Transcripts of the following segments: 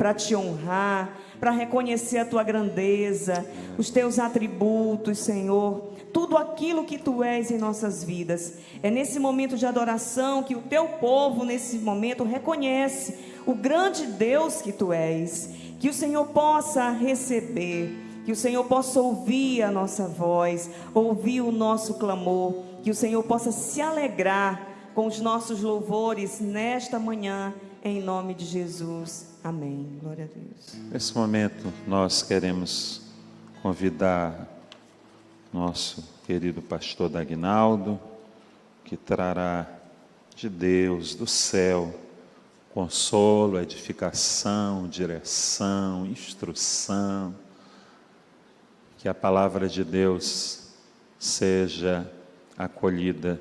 para te honrar, para reconhecer a tua grandeza, os teus atributos, Senhor, tudo aquilo que tu és em nossas vidas. É nesse momento de adoração que o teu povo, nesse momento, reconhece o grande Deus que tu és. Que o Senhor possa receber, que o Senhor possa ouvir a nossa voz, ouvir o nosso clamor, que o Senhor possa se alegrar com os nossos louvores nesta manhã, em nome de Jesus. Amém. Glória a Deus. Nesse momento, nós queremos convidar nosso querido pastor Dagnaldo, que trará de Deus, do céu, consolo, edificação, direção, instrução. Que a palavra de Deus seja acolhida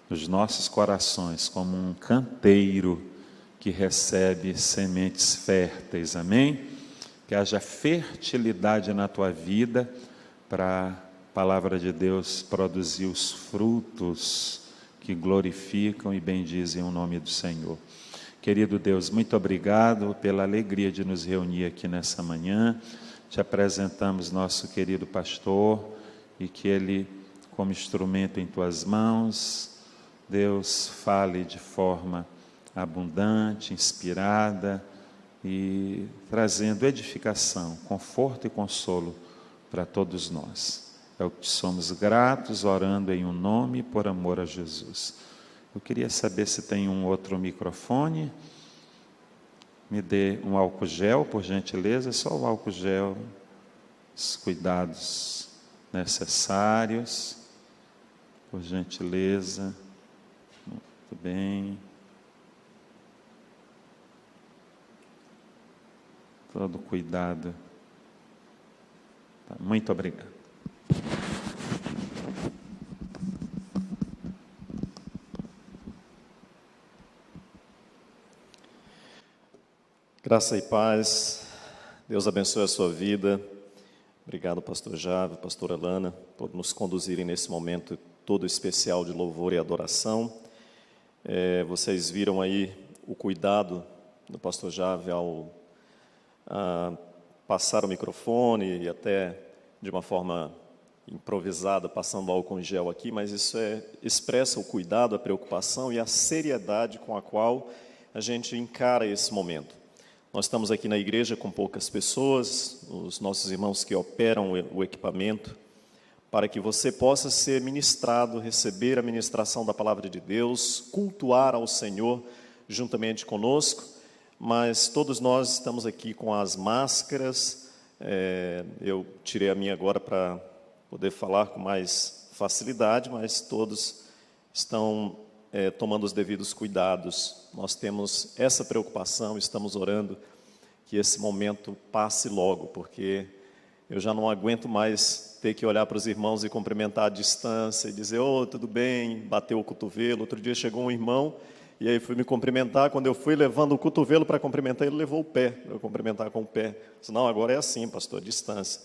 nos nossos corações como um canteiro que recebe sementes férteis, amém? Que haja fertilidade na tua vida para a palavra de Deus produzir os frutos que glorificam e bendizem o nome do Senhor. Querido Deus, muito obrigado pela alegria de nos reunir aqui nessa manhã. Te apresentamos nosso querido pastor e que ele, como instrumento em tuas mãos, Deus, fale de forma abundante, inspirada e trazendo edificação, conforto e consolo para todos nós. É o que somos gratos, orando em um nome por amor a Jesus. Eu queria saber se tem um outro microfone. Me dê um álcool gel, por gentileza, só o álcool gel, os cuidados necessários, por gentileza. Muito bem. Todo cuidado. Tá, muito obrigado. Graça e paz. Deus abençoe a sua vida. Obrigado, pastor Jave, pastora Lana, por nos conduzirem nesse momento todo especial de louvor e adoração. Vocês viram aí o cuidado do pastor Jave ao passar o microfone e até de uma forma improvisada, passando álcool em gel aqui, mas isso expressa o cuidado, a preocupação e a seriedade com a qual a gente encara esse momento. Nós estamos aqui na igreja com poucas pessoas, os nossos irmãos que operam o equipamento, para que você possa ser ministrado, receber a ministração da palavra de Deus, cultuar ao Senhor juntamente conosco, mas todos nós estamos aqui com as máscaras. Eu tirei a minha agora para poder falar com mais facilidade, mas todos estão tomando os devidos cuidados. Nós temos essa preocupação, estamos orando que esse momento passe logo, porque eu já não aguento mais ter que olhar para os irmãos e cumprimentar à distância e dizer, tudo bem, bater o cotovelo. Outro dia chegou um irmão e aí fui me cumprimentar, quando eu fui levando o cotovelo para cumprimentar, ele levou o pé, para eu cumprimentar com o pé. Eu disse, não, agora é assim, pastor, distância.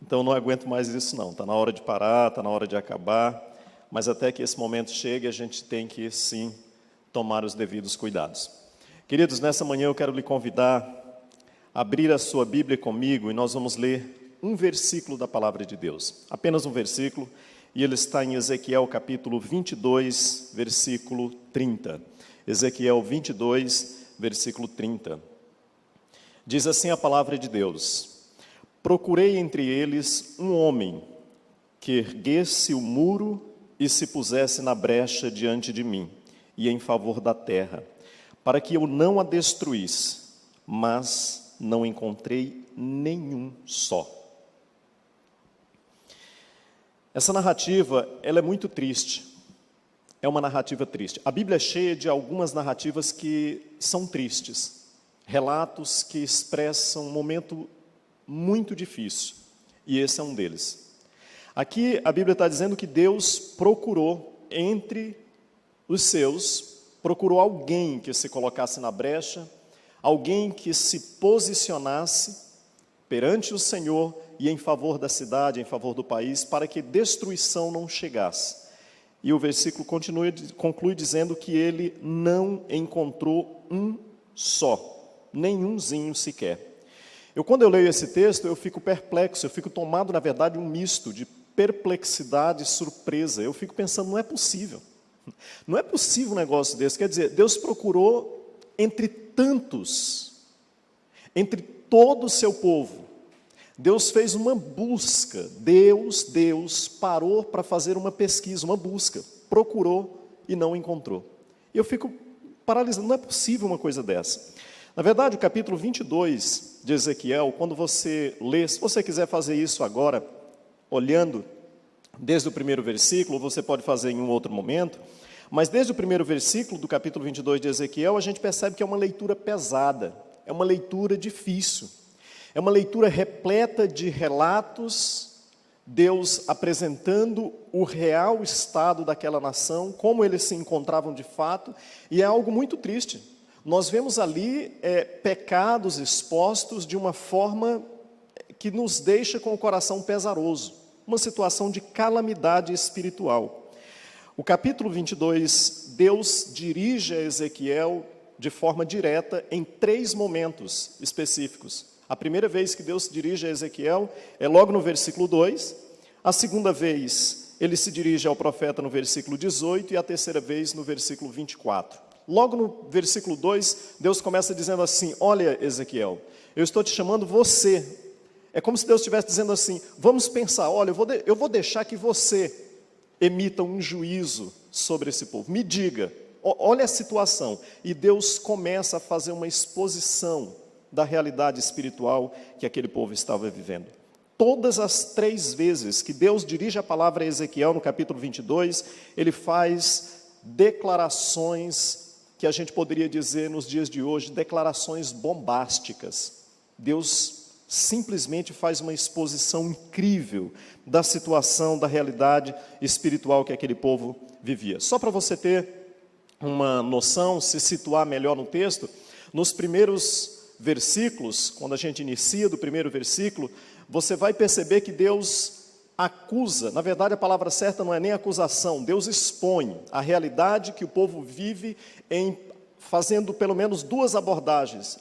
Então não aguento mais isso não, está na hora de parar, está na hora de acabar, mas até que esse momento chegue, a gente tem que sim tomar os devidos cuidados. Queridos, nessa manhã eu quero lhe convidar a abrir a sua Bíblia comigo e nós vamos ler um versículo da palavra de Deus, apenas um versículo, e ele está em Ezequiel capítulo 22, versículo 30. Ezequiel 22, versículo 30. Diz assim a palavra de Deus: procurei entre eles um homem que erguesse o muro e se pusesse na brecha diante de mim, e em favor da terra, para que eu não a destruísse, mas não encontrei nenhum só. Essa narrativa, ela é muito triste. É uma narrativa triste. A Bíblia é cheia de algumas narrativas que são tristes. Relatos que expressam um momento muito difícil. E esse é um deles. Aqui a Bíblia está dizendo que Deus procurou entre os seus, procurou alguém que se colocasse na brecha, alguém que se posicionasse perante o Senhor e em favor da cidade, em favor do país, para que destruição não chegasse. E o versículo conclui dizendo que ele não encontrou um só. nenhumzinho sequer. Quando eu leio esse texto, eu fico perplexo, eu fico tomado, na verdade, um misto de perplexidade e surpresa. Eu fico pensando, não é possível. Não é possível um negócio desse. Quer dizer, Deus procurou entre tantos, entre todo o seu povo. Deus fez uma busca. Deus parou para fazer uma pesquisa, uma busca. Procurou e não encontrou. E eu fico paralisado. Não é possível uma coisa dessa. Na verdade, o capítulo 22 de Ezequiel, quando você lê, se você quiser fazer isso agora, olhando desde o primeiro versículo, você pode fazer em um outro momento, mas desde o primeiro versículo do capítulo 22 de Ezequiel, a gente percebe que é uma leitura pesada, é uma leitura difícil, é uma leitura repleta de relatos, Deus apresentando o real estado daquela nação, como eles se encontravam de fato, e é algo muito triste. Nós vemos ali pecados expostos de uma forma que nos deixa com o coração pesaroso, uma situação de calamidade espiritual. O capítulo 22, Deus dirige a Ezequiel de forma direta em 3 momentos específicos. A primeira vez que Deus se dirige a Ezequiel é logo no versículo 2, a segunda vez ele se dirige ao profeta no versículo 18 e a terceira vez no versículo 24. Logo no versículo 2, Deus começa dizendo assim: olha, Ezequiel, eu estou te chamando você. É como se Deus estivesse dizendo assim: vamos pensar, olha, eu vou deixar que você emita um juízo sobre esse povo. Me diga, olha a situação. E Deus começa a fazer uma exposição da realidade espiritual que aquele povo estava vivendo. Todas as 3 vezes que Deus dirige a palavra a Ezequiel no capítulo 22, ele faz declarações que a gente poderia dizer nos dias de hoje, declarações bombásticas. Deus simplesmente faz uma exposição incrível da situação, da realidade espiritual que aquele povo vivia. Só para você ter uma noção, se situar melhor no texto, nos primeiros versículos, quando a gente inicia do primeiro versículo, você vai perceber que Deus acusa, na verdade a palavra certa não é nem acusação, Deus expõe a realidade que o povo vive fazendo pelo menos 2 abordagens,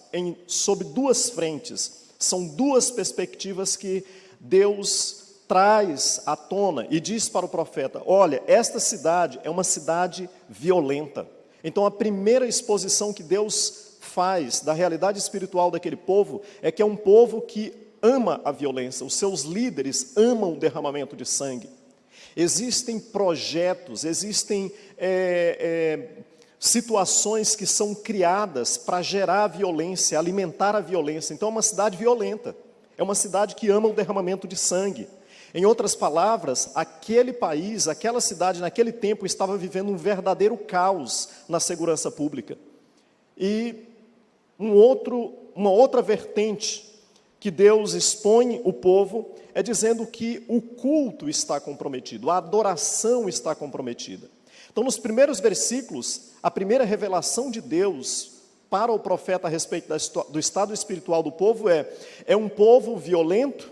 sob 2 frentes. São 2 perspectivas que Deus traz à tona e diz para o profeta: olha, esta cidade é uma cidade violenta. Então a primeira exposição que Deus faz da realidade espiritual daquele povo é que é um povo que ama a violência, os seus líderes amam o derramamento de sangue. Existem projetos, existem situações que são criadas para gerar violência, alimentar a violência. Então é uma cidade violenta, é uma cidade que ama o derramamento de sangue. Em outras palavras, aquele país, aquela cidade naquele tempo estava vivendo um verdadeiro caos na segurança pública. E uma outra vertente que Deus expõe o povo é dizendo que o culto está comprometido, a adoração está comprometida. Então, nos primeiros versículos, a primeira revelação de Deus para o profeta a respeito do estado espiritual do povo é um povo violento,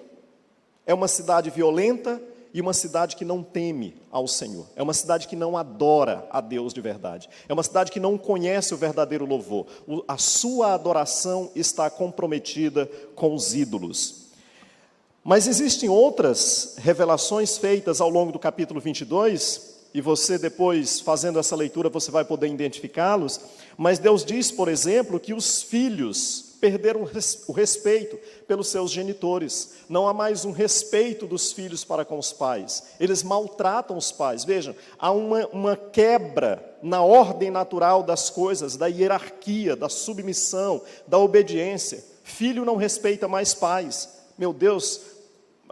é uma cidade violenta e uma cidade que não teme ao Senhor. É uma cidade que não adora a Deus de verdade. É uma cidade que não conhece o verdadeiro louvor. A sua adoração está comprometida com os ídolos. Mas existem outras revelações feitas ao longo do capítulo 22, e você depois, fazendo essa leitura, você vai poder identificá-los. Mas Deus diz, por exemplo, que os filhos perderam o respeito pelos seus genitores. Não há mais um respeito dos filhos para com os pais. Eles maltratam os pais. Vejam, há uma quebra na ordem natural das coisas, da hierarquia, da submissão, da obediência. Filho não respeita mais pais. Meu Deus,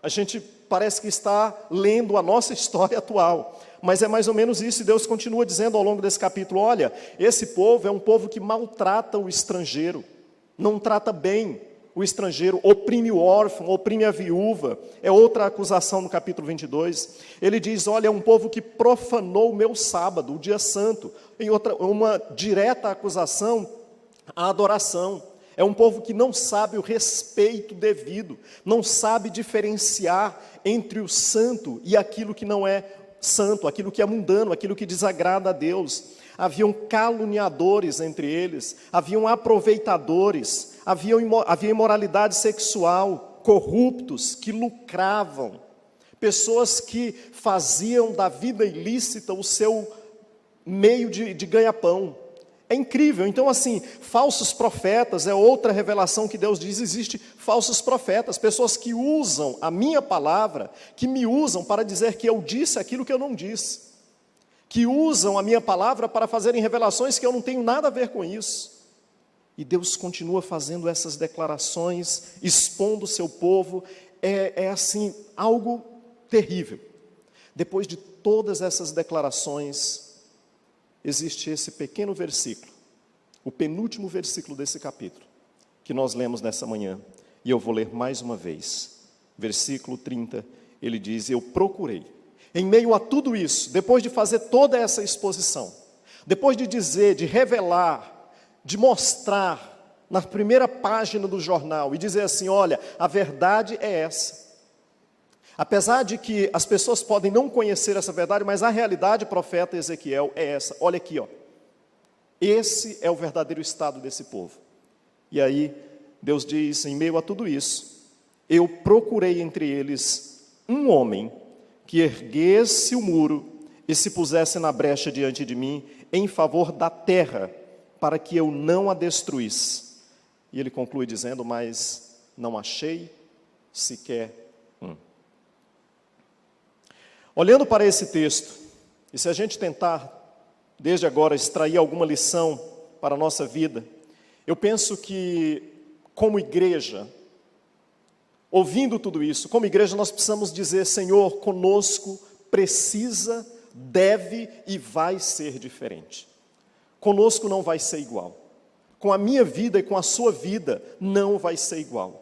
a gente parece que está lendo a nossa história atual. Mas é mais ou menos isso, e Deus continua dizendo ao longo desse capítulo: olha, esse povo é um povo que maltrata o estrangeiro, não trata bem o estrangeiro, oprime o órfão, oprime a viúva. É outra acusação no capítulo 22. Ele diz: olha, é um povo que profanou o meu sábado, o dia santo. Em uma direta acusação à adoração. É um povo que não sabe o respeito devido, não sabe diferenciar entre o santo e aquilo que não é santo, aquilo que é mundano, aquilo que desagrada a Deus. Haviam caluniadores entre eles, haviam aproveitadores, havia imoralidade sexual, corruptos que lucravam, pessoas que faziam da vida ilícita o seu meio de ganha-pão. É incrível. Então, assim, falsos profetas é outra revelação que Deus diz: existe falsos profetas, pessoas que usam a minha palavra, que me usam para dizer que eu disse aquilo que eu não disse, que usam a minha palavra para fazerem revelações que eu não tenho nada a ver com isso. E Deus continua fazendo essas declarações, expondo o seu povo. É assim, algo terrível. Depois de todas essas declarações, existe esse pequeno versículo, o penúltimo versículo desse capítulo, que nós lemos nessa manhã, e eu vou ler mais uma vez. Versículo 30, ele diz: eu procurei, em meio a tudo isso, depois de fazer toda essa exposição, depois de dizer, de revelar, de mostrar na primeira página do jornal, e dizer assim: olha, a verdade é essa. Apesar de que as pessoas podem não conhecer essa verdade, mas a realidade, profeta Ezequiel, é essa. Olha aqui, ó. Esse é o verdadeiro estado desse povo. E aí, Deus diz, em meio a tudo isso, eu procurei entre eles um homem que erguesse o muro e se pusesse na brecha diante de mim, em favor da terra, para que eu não a destruísse. E ele conclui dizendo: mas não achei sequer um. Olhando para esse texto, e se a gente tentar, desde agora, extrair alguma lição para a nossa vida, eu penso que, como igreja, ouvindo tudo isso, como igreja nós precisamos dizer: Senhor, conosco precisa, deve e vai ser diferente. Conosco não vai ser igual. Com a minha vida e com a sua vida, não vai ser igual.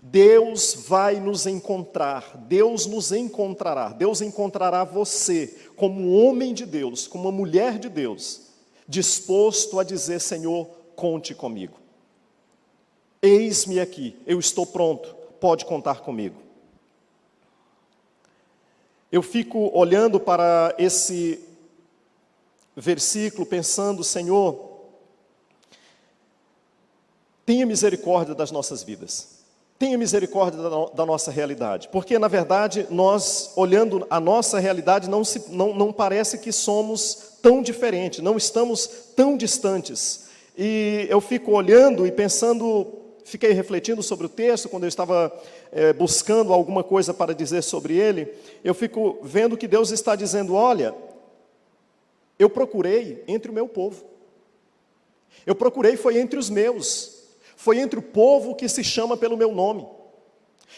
Deus vai nos encontrar, Deus nos encontrará, Deus encontrará você como homem de Deus, como uma mulher de Deus, disposto a dizer: Senhor, conte comigo. Eis-me aqui, eu estou pronto, pode contar comigo. Eu fico olhando para esse versículo pensando: Senhor, tenha misericórdia das nossas vidas. Tenha misericórdia da nossa realidade, porque na verdade nós, olhando a nossa realidade, não parece que somos tão diferentes, não estamos tão distantes. E eu fico olhando e pensando, fiquei refletindo sobre o texto, quando eu estava buscando alguma coisa para dizer sobre ele, eu fico vendo que Deus está dizendo: olha, eu procurei entre o meu povo, eu procurei foi entre os meus, foi entre o povo que se chama pelo meu nome.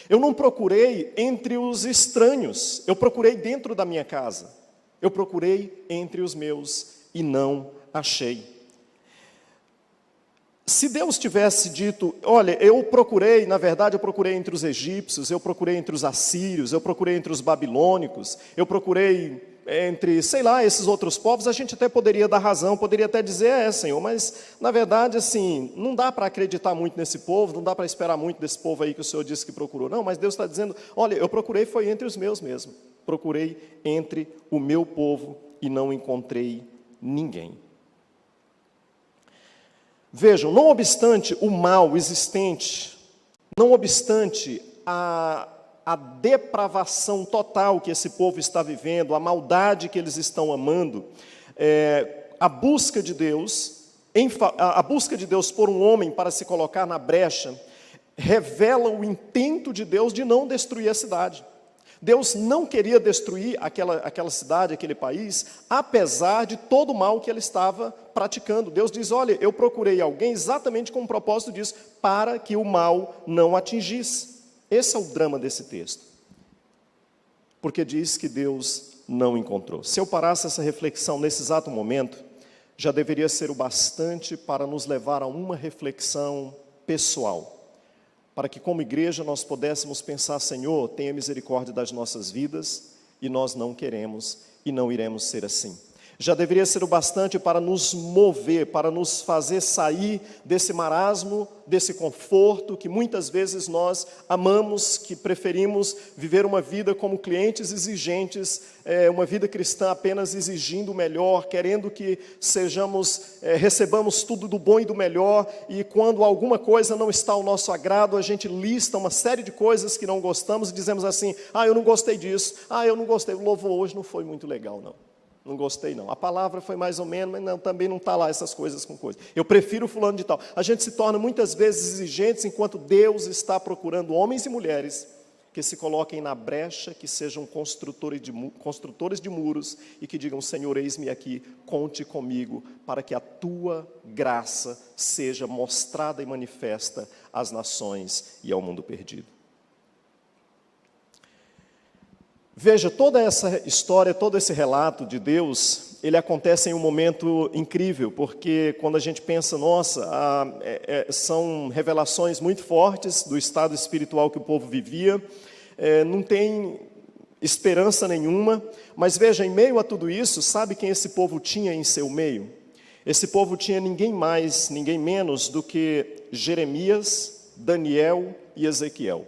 Eu não procurei entre os estranhos, eu procurei dentro da minha casa. Eu procurei entre os meus e não achei. Se Deus tivesse dito: olha, eu procurei, na verdade eu procurei entre os egípcios, eu procurei entre os assírios, eu procurei entre os babilônicos, eu procurei entre, sei lá, esses outros povos, a gente até poderia dar razão, poderia até dizer: Senhor, mas na verdade, assim, não dá para acreditar muito nesse povo, não dá para esperar muito desse povo aí que o Senhor disse que procurou. Não, mas Deus está dizendo: olha, eu procurei foi entre os meus mesmo, procurei entre o meu povo e não encontrei ninguém. Vejam, não obstante o mal existente, não obstante a depravação total que esse povo está vivendo, a maldade que eles estão amando, a busca de Deus por um homem para se colocar na brecha, revela o intento de Deus de não destruir a cidade. Deus não queria destruir aquela cidade, aquele país, apesar de todo o mal que ele estava praticando. Deus diz: olha, eu procurei alguém exatamente com o propósito disso, para que o mal não atingisse. Esse é o drama desse texto, porque diz que Deus não encontrou. Se eu parasse essa reflexão nesse exato momento, já deveria ser o bastante para nos levar a uma reflexão pessoal, para que como igreja nós pudéssemos pensar: Senhor, tenha misericórdia das nossas vidas, e nós não queremos e não iremos ser assim. Já deveria ser o bastante para nos mover, para nos fazer sair desse marasmo, desse conforto que muitas vezes nós amamos, que preferimos viver uma vida como clientes exigentes, uma vida cristã apenas exigindo o melhor, querendo que recebamos tudo do bom e do melhor, e quando alguma coisa não está ao nosso agrado, a gente lista uma série de coisas que não gostamos e dizemos assim: eu não gostei disso, eu não gostei, o louvor hoje não foi muito legal, não gostei não, a palavra foi mais ou menos, mas também não está lá essas coisas com coisa, eu prefiro fulano de tal. A gente se torna muitas vezes exigentes, enquanto Deus está procurando homens e mulheres que se coloquem na brecha, que sejam construtores de muros e que digam: Senhor, eis-me aqui, conte comigo, para que a tua graça seja mostrada e manifesta às nações e ao mundo perdido. Veja, toda essa história, todo esse relato de Deus, ele acontece em um momento incrível, porque quando a gente pensa, são revelações muito fortes do estado espiritual que o povo vivia, não tem esperança nenhuma, mas veja, em meio a tudo isso, sabe quem esse povo tinha em seu meio? Esse povo tinha ninguém mais, ninguém menos do que Jeremias, Daniel e Ezequiel.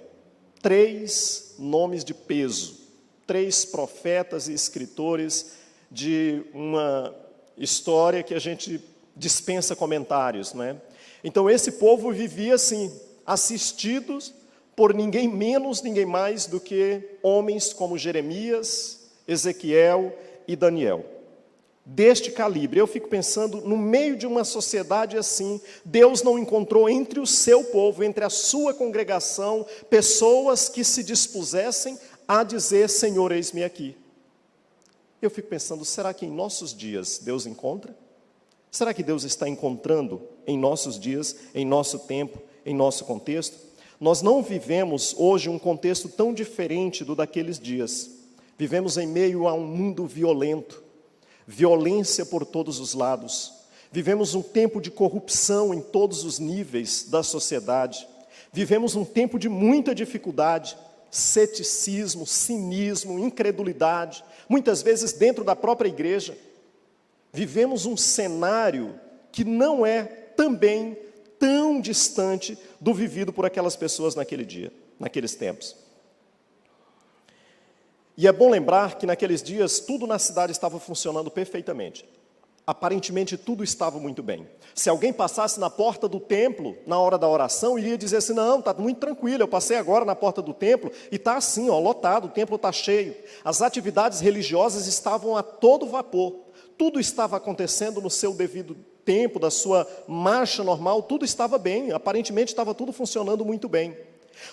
3 nomes de peso. 3 profetas e escritores de uma história que a gente dispensa comentários, não é? Então esse povo vivia assim, assistidos por ninguém menos, ninguém mais do que homens como Jeremias, Ezequiel e Daniel. Deste calibre, eu fico pensando, no meio de uma sociedade assim, Deus não encontrou entre o seu povo, entre a sua congregação, pessoas que se dispusessem a dizer: Senhor, eis-me aqui. Eu fico pensando, será que em nossos dias Deus encontra? Será que Deus está encontrando em nossos dias, em nosso tempo, em nosso contexto? Nós não vivemos hoje um contexto tão diferente do daqueles dias. Vivemos em meio a um mundo violento, violência por todos os lados. Vivemos um tempo de corrupção em todos os níveis da sociedade. Vivemos um tempo de muita dificuldade, ceticismo, cinismo, incredulidade, muitas vezes dentro da própria igreja. Vivemos um cenário que não é também tão distante do vivido por aquelas pessoas naquele dia, naqueles tempos. E é bom lembrar que naqueles dias tudo na cidade estava funcionando perfeitamente. Aparentemente tudo estava muito bem. Se alguém passasse na porta do templo, na hora da oração, iria dizer assim: não, está muito tranquilo, eu passei agora na porta do templo e está assim, lotado, o templo está cheio. As atividades religiosas estavam a todo vapor. Tudo estava acontecendo no seu devido tempo, da sua marcha normal, tudo estava bem, aparentemente estava tudo funcionando muito bem.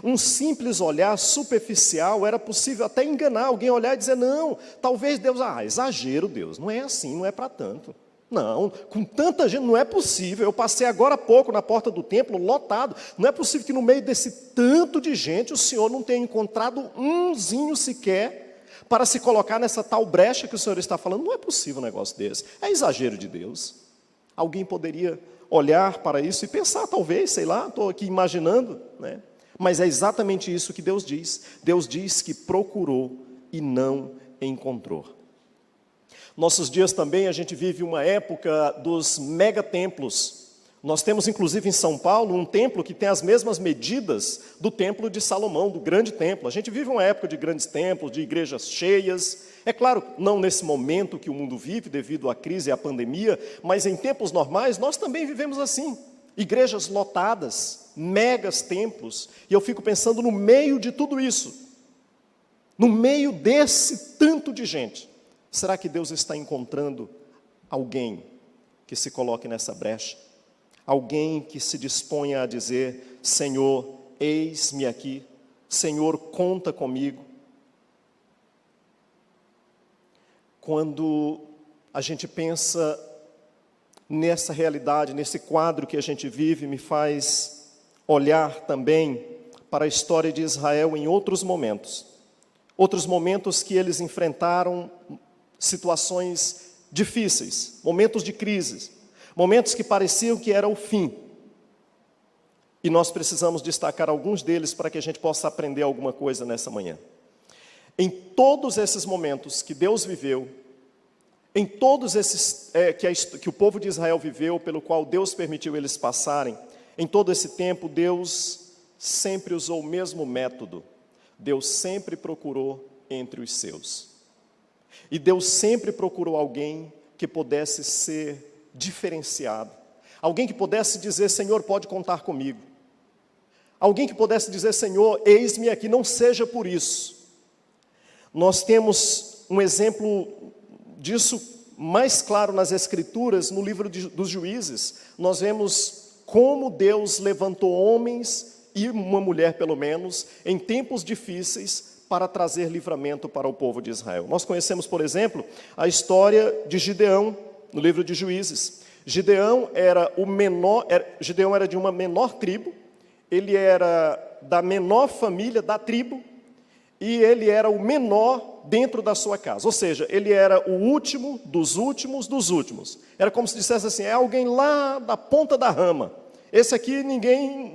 Um simples olhar superficial era possível até enganar alguém, olhar e dizer: não, talvez Deus, exagero Deus, não é assim, não é para tanto. Não, com tanta gente, não é possível, eu passei agora há pouco na porta do templo, lotado, não é possível que no meio desse tanto de gente, o Senhor não tenha encontrado umzinho sequer, para se colocar nessa tal brecha que o Senhor está falando. Não é possível um negócio desse, é exagero de Deus. Alguém poderia olhar para isso e pensar, talvez, sei lá, estou aqui imaginando, né? Mas é exatamente isso que Deus diz. Deus diz que procurou e não encontrou. Nossos dias também a gente vive uma época dos megatemplos. Nós temos inclusive em São Paulo um templo que tem as mesmas medidas do templo de Salomão, do grande templo. A gente vive uma época de grandes templos, de igrejas cheias. É claro, não nesse momento que o mundo vive devido à crise e à pandemia, mas em tempos normais nós também vivemos assim. Igrejas lotadas, megas templos, e eu fico pensando no meio de tudo isso, no meio desse tanto de gente, será que Deus está encontrando alguém que se coloque nessa brecha? Alguém que se disponha a dizer: Senhor, eis-me aqui, Senhor, conta comigo. Quando a gente pensa nessa realidade, nesse quadro que a gente vive, me faz olhar também para a história de Israel em outros momentos que eles enfrentaram situações difíceis, momentos de crise, momentos que pareciam que era o fim. E nós precisamos destacar alguns deles para que a gente possa aprender alguma coisa nessa manhã. Em todos esses momentos que Deus viveu, em todos esses que o povo de Israel viveu, pelo qual Deus permitiu eles passarem, em todo esse tempo, Deus sempre usou o mesmo método. Deus sempre procurou entre os seus. E Deus sempre procurou alguém que pudesse ser diferenciado. Alguém que pudesse dizer, Senhor, pode contar comigo. Alguém que pudesse dizer, Senhor, eis-me aqui, não seja por isso. Nós temos um exemplo disso mais claro nas Escrituras, no livro dos Juízes. Nós vemos como Deus levantou homens e uma mulher, pelo menos, em tempos difíceis, para trazer livramento para o povo de Israel. Nós conhecemos, por exemplo, a história de Gideão, no livro de Juízes. Gideão era de uma menor tribo, ele era da menor família da tribo, e ele era o menor dentro da sua casa. Ou seja, ele era o último dos últimos dos últimos. Era como se dissesse assim, é alguém lá da ponta da rama. Esse aqui ninguém,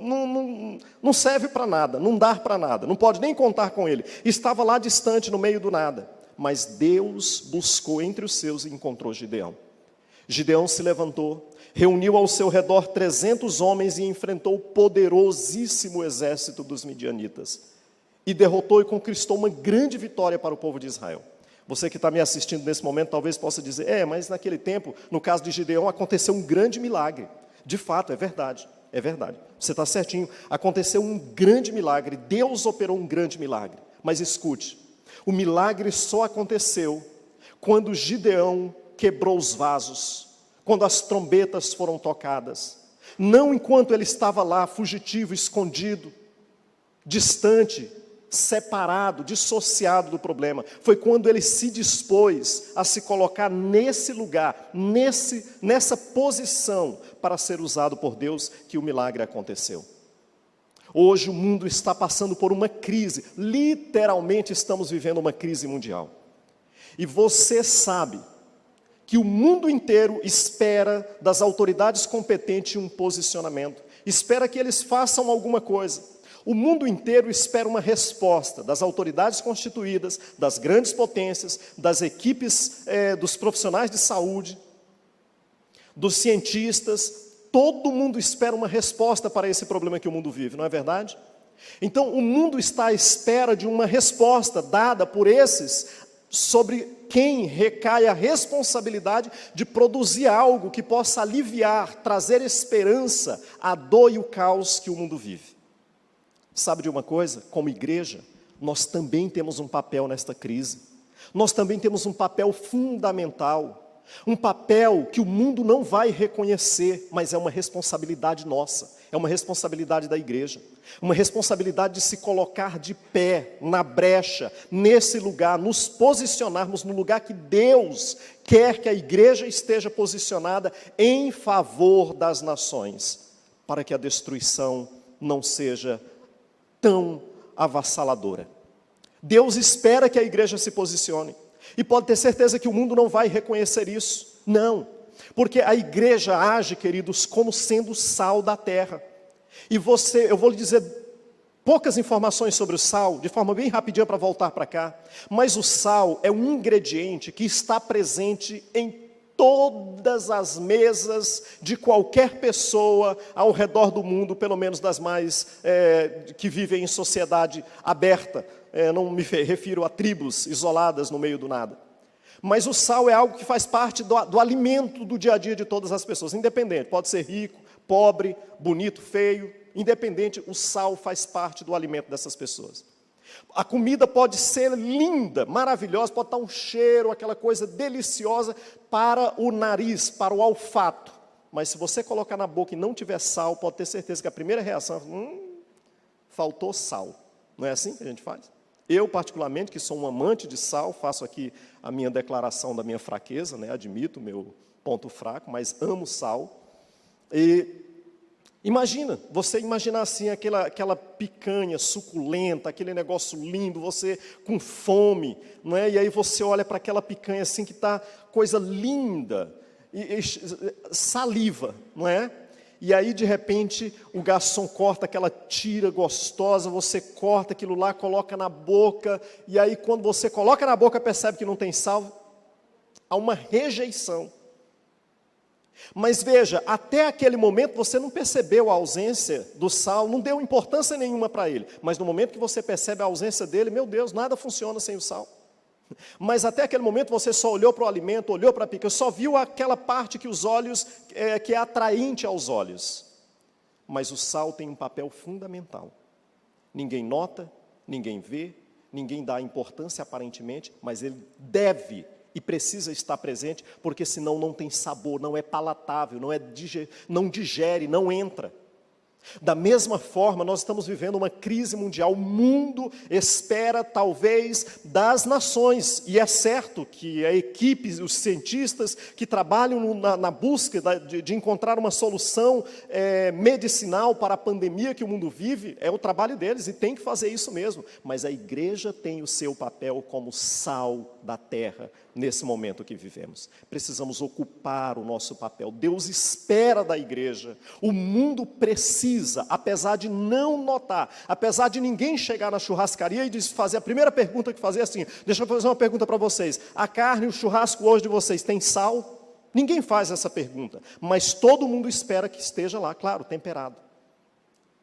não serve para nada, não dá para nada, não pode nem contar com ele. Estava lá distante, no meio do nada. Mas Deus buscou entre os seus e encontrou Gideão. Gideão se levantou, reuniu ao seu redor 300 homens e enfrentou o poderosíssimo exército dos midianitas. E derrotou e conquistou uma grande vitória para o povo de Israel. Você que está me assistindo nesse momento talvez possa dizer, mas naquele tempo, no caso de Gideão, aconteceu um grande milagre. De fato, é verdade, você está certinho, aconteceu um grande milagre, Deus operou um grande milagre. Mas escute, o milagre só aconteceu quando Gideão quebrou os vasos, quando as trombetas foram tocadas. Não enquanto ele estava lá, fugitivo, escondido, distante, separado, dissociado do problema. Foi quando ele se dispôs a se colocar nesse lugar, nessa posição, para ser usado por Deus, que o milagre aconteceu. Hoje o mundo está passando por uma crise, literalmente estamos vivendo uma crise mundial. E você sabe que o mundo inteiro espera das autoridades competentes um posicionamento, espera que eles façam alguma coisa. O mundo inteiro espera uma resposta das autoridades constituídas, das grandes potências, das equipes dos profissionais de saúde, dos cientistas. Todo mundo espera uma resposta para esse problema que o mundo vive, não é verdade? Então, o mundo está à espera de uma resposta dada por esses, sobre quem recai a responsabilidade de produzir algo que possa aliviar, trazer esperança à dor e o caos que o mundo vive. Sabe de uma coisa? Como igreja, nós também temos um papel nesta crise. Nós também temos um papel fundamental. Um papel que o mundo não vai reconhecer, mas é uma responsabilidade nossa. É uma responsabilidade da igreja. Uma responsabilidade de se colocar de pé, na brecha, nesse lugar, nos posicionarmos no lugar que Deus quer que a igreja esteja posicionada em favor das nações, para que a destruição não seja tão avassaladora. Deus espera que a igreja se posicione. E pode ter certeza que o mundo não vai reconhecer isso. Não. Porque a igreja age, queridos, como sendo o sal da terra. E eu vou lhe dizer poucas informações sobre o sal, de forma bem rapidinha para voltar para cá. Mas o sal é um ingrediente que está presente em todas as mesas de qualquer pessoa ao redor do mundo, pelo menos das mais que vivem em sociedade aberta. Não me refiro a tribos isoladas no meio do nada. Mas o sal é algo que faz parte do alimento do dia a dia de todas as pessoas, independente, pode ser rico, pobre, bonito, feio, independente, o sal faz parte do alimento dessas pessoas. A comida pode ser linda, maravilhosa, pode estar um cheiro, aquela coisa deliciosa para o nariz, para o olfato. Mas se você colocar na boca e não tiver sal, pode ter certeza que a primeira reação é, faltou sal. Não é assim que a gente faz? Eu, particularmente, que sou um amante de sal, faço aqui a minha declaração da minha fraqueza, né? Admito o meu ponto fraco, mas amo sal. E imagina, você imaginar assim, aquela picanha suculenta, aquele negócio lindo, você com fome, não é? E aí você olha para aquela picanha assim que está coisa linda, e saliva, não é? E aí, de repente, o garçom corta aquela tira gostosa, você corta aquilo lá, coloca na boca, e aí quando você coloca na boca, percebe que não tem sal, há uma rejeição. Mas veja, até aquele momento você não percebeu a ausência do sal, não deu importância nenhuma para ele. Mas no momento que você percebe a ausência dele, meu Deus, nada funciona sem o sal. Mas até aquele momento você só olhou para o alimento, olhou para a pica, só viu aquela parte que os olhos, que é atraente aos olhos. Mas o sal tem um papel fundamental. Ninguém nota, ninguém vê, ninguém dá importância aparentemente, mas ele deve e precisa estar presente, porque senão não tem sabor, não é palatável, não digere, não entra. Da mesma forma, nós estamos vivendo uma crise mundial. O mundo espera, talvez, das nações. E é certo que a equipe, os cientistas que trabalham na busca de encontrar uma solução medicinal para a pandemia que o mundo vive, é o trabalho deles e tem que fazer isso mesmo. Mas a igreja tem o seu papel como sal da terra nesse momento que vivemos. Precisamos ocupar o nosso papel. Deus espera da igreja. O mundo precisa, apesar de não notar, apesar de ninguém chegar na churrascaria e fazer a primeira pergunta que fazer assim, deixa eu fazer uma pergunta para vocês, a carne, o churrasco hoje de vocês tem sal? Ninguém faz essa pergunta, mas todo mundo espera que esteja lá, claro, temperado.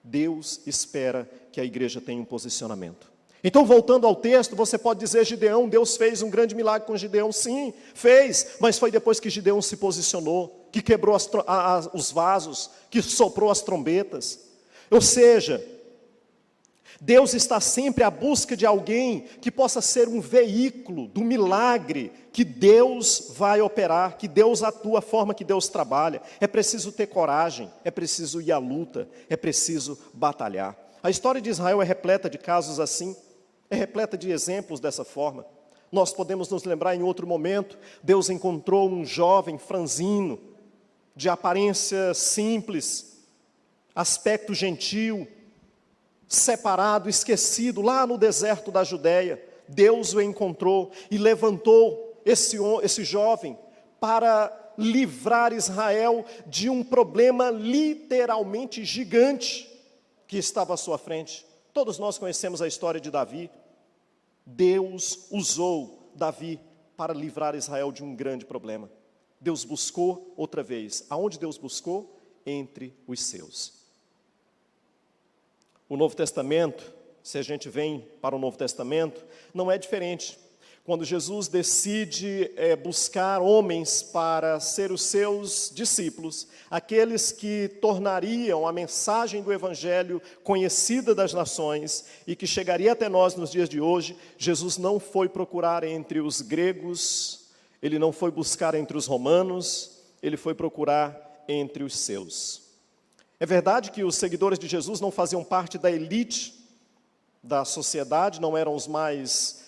Deus espera que a igreja tenha um posicionamento. Então, voltando ao texto, você pode dizer, Gideão, Deus fez um grande milagre com Gideão. Sim, fez, mas foi depois que Gideão se posicionou, que quebrou os vasos, que soprou as trombetas. Ou seja, Deus está sempre à busca de alguém que possa ser um veículo do milagre que Deus vai operar, que Deus atua, a forma que Deus trabalha. É preciso ter coragem, é preciso ir à luta, é preciso batalhar. A história de Israel é repleta de casos assim. É repleta de exemplos dessa forma. Nós podemos nos lembrar em outro momento, Deus encontrou um jovem franzino, de aparência simples, aspecto gentil, separado, esquecido, lá no deserto da Judéia. Deus o encontrou e levantou esse jovem para livrar Israel de um problema literalmente gigante que estava à sua frente. Todos nós conhecemos a história de Davi. Deus usou Davi para livrar Israel de um grande problema. Deus buscou outra vez. Aonde Deus buscou? Entre os seus. O Novo Testamento, se a gente vem para o Novo Testamento, não é diferente. Quando Jesus decide buscar homens para ser os seus discípulos, aqueles que tornariam a mensagem do Evangelho conhecida das nações e que chegaria até nós nos dias de hoje, Jesus não foi procurar entre os gregos, ele não foi buscar entre os romanos, ele foi procurar entre os seus. É verdade que os seguidores de Jesus não faziam parte da elite da sociedade, não eram os mais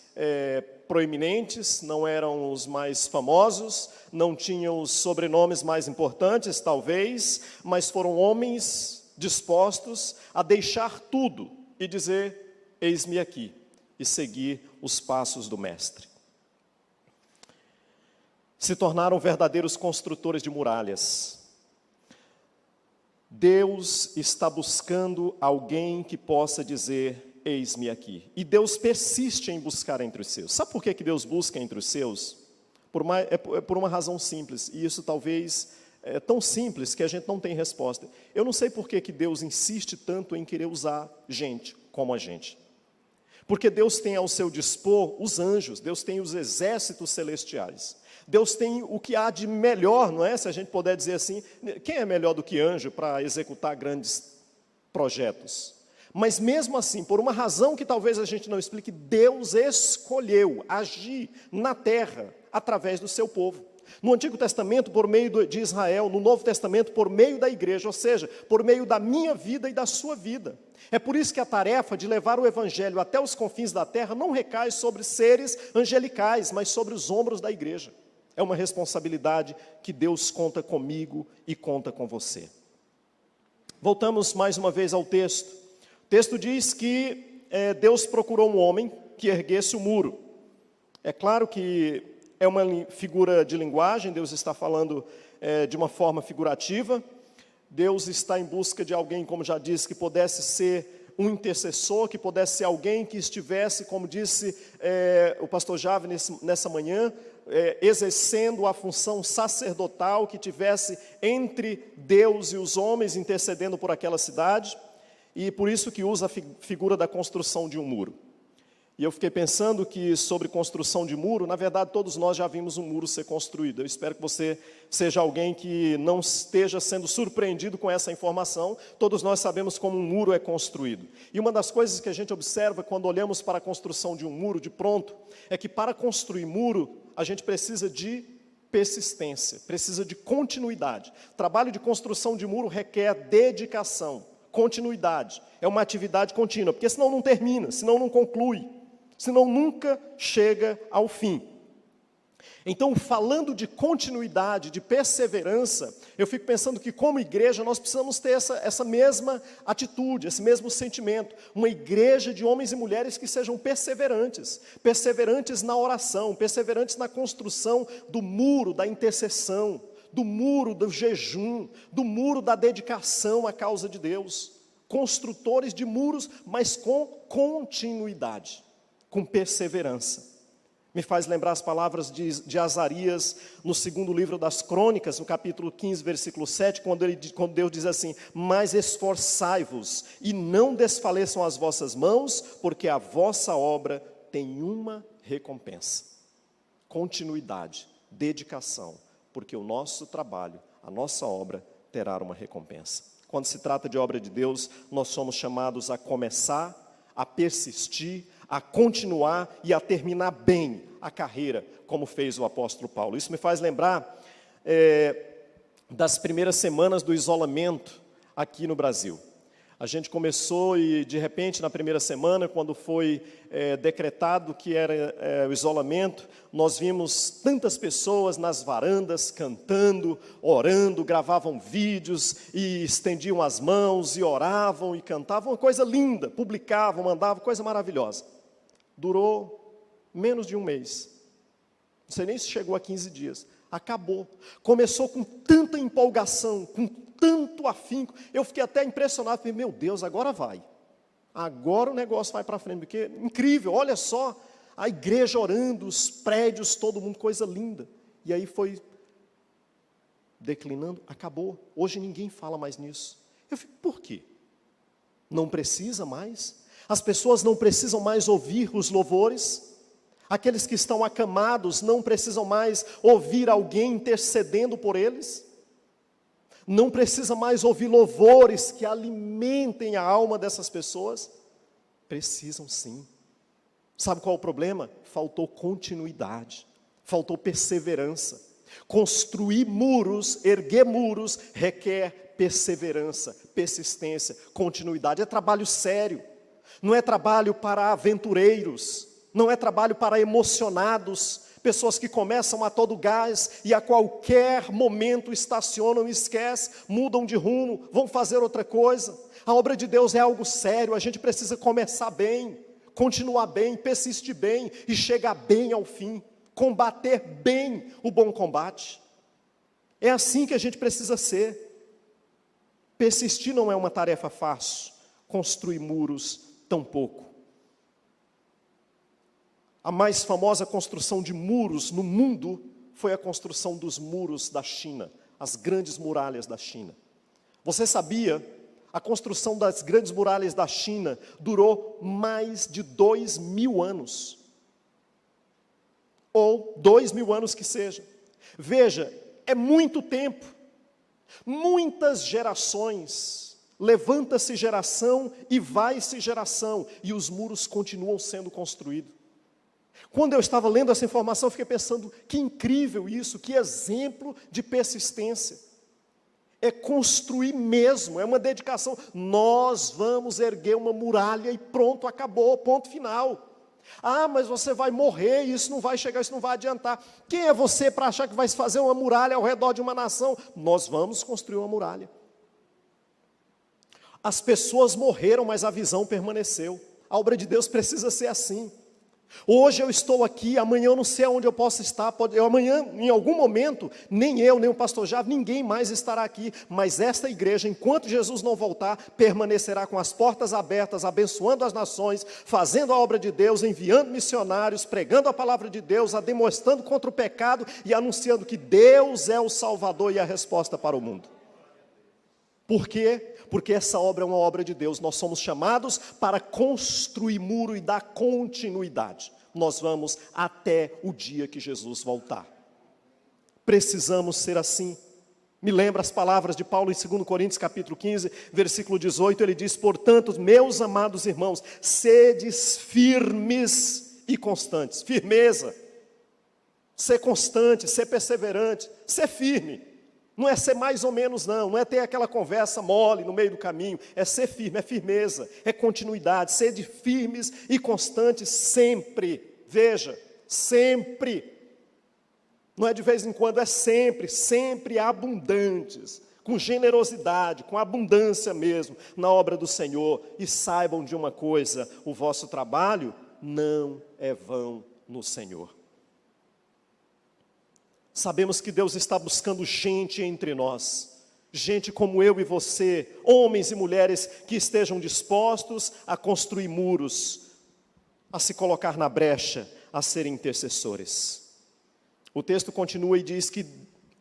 proeminentes, não eram os mais famosos, não tinham os sobrenomes mais importantes, talvez, mas foram homens dispostos a deixar tudo e dizer, eis-me aqui, e seguir os passos do Mestre. Se tornaram verdadeiros construtores de muralhas. Deus está buscando alguém que possa dizer, eis-me aqui. E Deus persiste em buscar entre os seus. Sabe por que Deus busca entre os seus? Por uma razão simples, e isso talvez é tão simples que a gente não tem resposta. Eu não sei por que Deus insiste tanto em querer usar gente como a gente. Porque Deus tem ao seu dispor os anjos, Deus tem os exércitos celestiais. Deus tem o que há de melhor, não é? Se a gente puder dizer assim, quem é melhor do que anjo para executar grandes projetos? Mas mesmo assim, por uma razão que talvez a gente não explique, Deus escolheu agir na terra através do seu povo. No Antigo Testamento, por meio de Israel, no Novo Testamento, por meio da igreja, ou seja, por meio da minha vida e da sua vida. É por isso que a tarefa de levar o Evangelho até os confins da terra não recai sobre seres angelicais, mas sobre os ombros da igreja. É uma responsabilidade que Deus conta comigo e conta com você. Voltamos mais uma vez ao texto. O texto diz que Deus procurou um homem que erguesse o muro. É claro que é uma figura de linguagem, Deus está falando de uma forma figurativa. Deus está em busca de alguém, como já disse, que pudesse ser um intercessor, que pudesse ser alguém que estivesse, como disse o pastor Jave nessa manhã, exercendo a função sacerdotal que tivesse entre Deus e os homens, intercedendo por aquela cidade, e por isso que usa a figura da construção de um muro. E eu fiquei pensando que sobre construção de muro, na verdade todos nós já vimos um muro ser construído. Eu espero que você seja alguém que não esteja sendo surpreendido com essa informação. Todos nós sabemos como um muro é construído. E uma das coisas que a gente observa quando olhamos para a construção de um muro de pronto, é que para construir muro, a gente precisa de persistência, precisa de continuidade. O trabalho de construção de muro requer dedicação, continuidade. É uma atividade contínua, porque senão não termina, senão não conclui. Senão nunca chega ao fim. Então, falando de continuidade, de perseverança, eu fico pensando que como igreja nós precisamos ter essa mesma atitude, esse mesmo sentimento. Uma igreja de homens e mulheres que sejam perseverantes. Perseverantes na oração, perseverantes na construção do muro da intercessão, do muro do jejum, do muro da dedicação à causa de Deus. Construtores de muros, mas com continuidade, com perseverança. Me faz lembrar as palavras de Azarias no segundo livro das Crônicas, no capítulo 15, versículo 7, quando Deus diz assim: mas esforçai-vos e não desfaleçam as vossas mãos, porque a vossa obra tem uma recompensa. Continuidade, dedicação, porque o nosso trabalho, a nossa obra terá uma recompensa. Quando se trata de obra de Deus, nós somos chamados a começar, a persistir, a continuar e a terminar bem a carreira, como fez o apóstolo Paulo. Isso me faz lembrar das primeiras semanas do isolamento aqui no Brasil. A gente começou e, de repente, na primeira semana, quando foi decretado que era o isolamento, nós vimos tantas pessoas nas varandas cantando, orando, gravavam vídeos e estendiam as mãos e oravam e cantavam, uma coisa linda, publicavam, mandavam, coisa maravilhosa. Durou menos de um mês, não sei nem se chegou a 15 dias, acabou. Começou com tanta empolgação, com tanto afinco, eu fiquei até impressionado, falei, meu Deus, agora vai. Agora o negócio vai para frente, porque incrível, olha só, a igreja orando, os prédios, todo mundo, coisa linda. E aí foi declinando, acabou. Hoje ninguém fala mais nisso. Eu fico, por quê? Não precisa mais? As pessoas não precisam mais ouvir os louvores? Aqueles que estão acamados não precisam mais ouvir alguém intercedendo por eles? Não precisa mais ouvir louvores que alimentem a alma dessas pessoas? Precisam sim. Sabe qual é o problema? Faltou continuidade, faltou perseverança. Construir muros, erguer muros, requer perseverança, persistência, continuidade. É trabalho sério, não é trabalho para aventureiros, não é trabalho para emocionados, pessoas que começam a todo gás e a qualquer momento estacionam e esquecem, mudam de rumo, vão fazer outra coisa. A obra de Deus é algo sério, a gente precisa começar bem, continuar bem, persistir bem e chegar bem ao fim, combater bem o bom combate. É assim que a gente precisa ser. Persistir não é uma tarefa fácil, construir muros tampouco. A mais famosa construção de muros no mundo foi a construção dos muros da China, as grandes muralhas da China. Você sabia? A construção das grandes muralhas da China durou mais de 2000 anos. Ou 2000 anos que seja. Veja, é muito tempo. Muitas gerações. Levanta-se geração e vai-se geração. E os muros continuam sendo construídos. Quando eu estava lendo essa informação, eu fiquei pensando, que incrível isso, que exemplo de persistência. É construir mesmo, é uma dedicação. Nós vamos erguer uma muralha e pronto, acabou, ponto final. Ah, mas você vai morrer, isso não vai chegar, isso não vai adiantar. Quem é você para achar que vai fazer uma muralha ao redor de uma nação? Nós vamos construir uma muralha. As pessoas morreram, mas a visão permaneceu. A obra de Deus precisa ser assim. Hoje eu estou aqui, amanhã eu não sei onde eu posso estar, amanhã, em algum momento, nem eu, nem o pastor Javo, ninguém mais estará aqui, mas esta igreja, enquanto Jesus não voltar, permanecerá com as portas abertas, abençoando as nações, fazendo a obra de Deus, enviando missionários, pregando a palavra de Deus, a demonstrando contra o pecado e anunciando que Deus é o Salvador e a resposta para o mundo. Por quê? Porque essa obra é uma obra de Deus. Nós somos chamados para construir muro e dar continuidade. Nós vamos até o dia que Jesus voltar. Precisamos ser assim. Me lembra as palavras de Paulo em 2 Coríntios capítulo 15, versículo 18, ele diz: portanto, meus amados irmãos, sedes firmes e constantes. Firmeza. Ser constante, ser perseverante, ser firme. Não é ser mais ou menos não é ter aquela conversa mole no meio do caminho, é ser firme, é firmeza, é continuidade, ser de firmes e constantes sempre, veja, sempre, não é de vez em quando, é sempre, sempre abundantes, com generosidade, com abundância mesmo, na obra do Senhor, e saibam de uma coisa, o vosso trabalho não é vão no Senhor. Sabemos que Deus está buscando gente entre nós, gente como eu e você, homens e mulheres que estejam dispostos a construir muros, a se colocar na brecha, a serem intercessores. O texto continua e diz que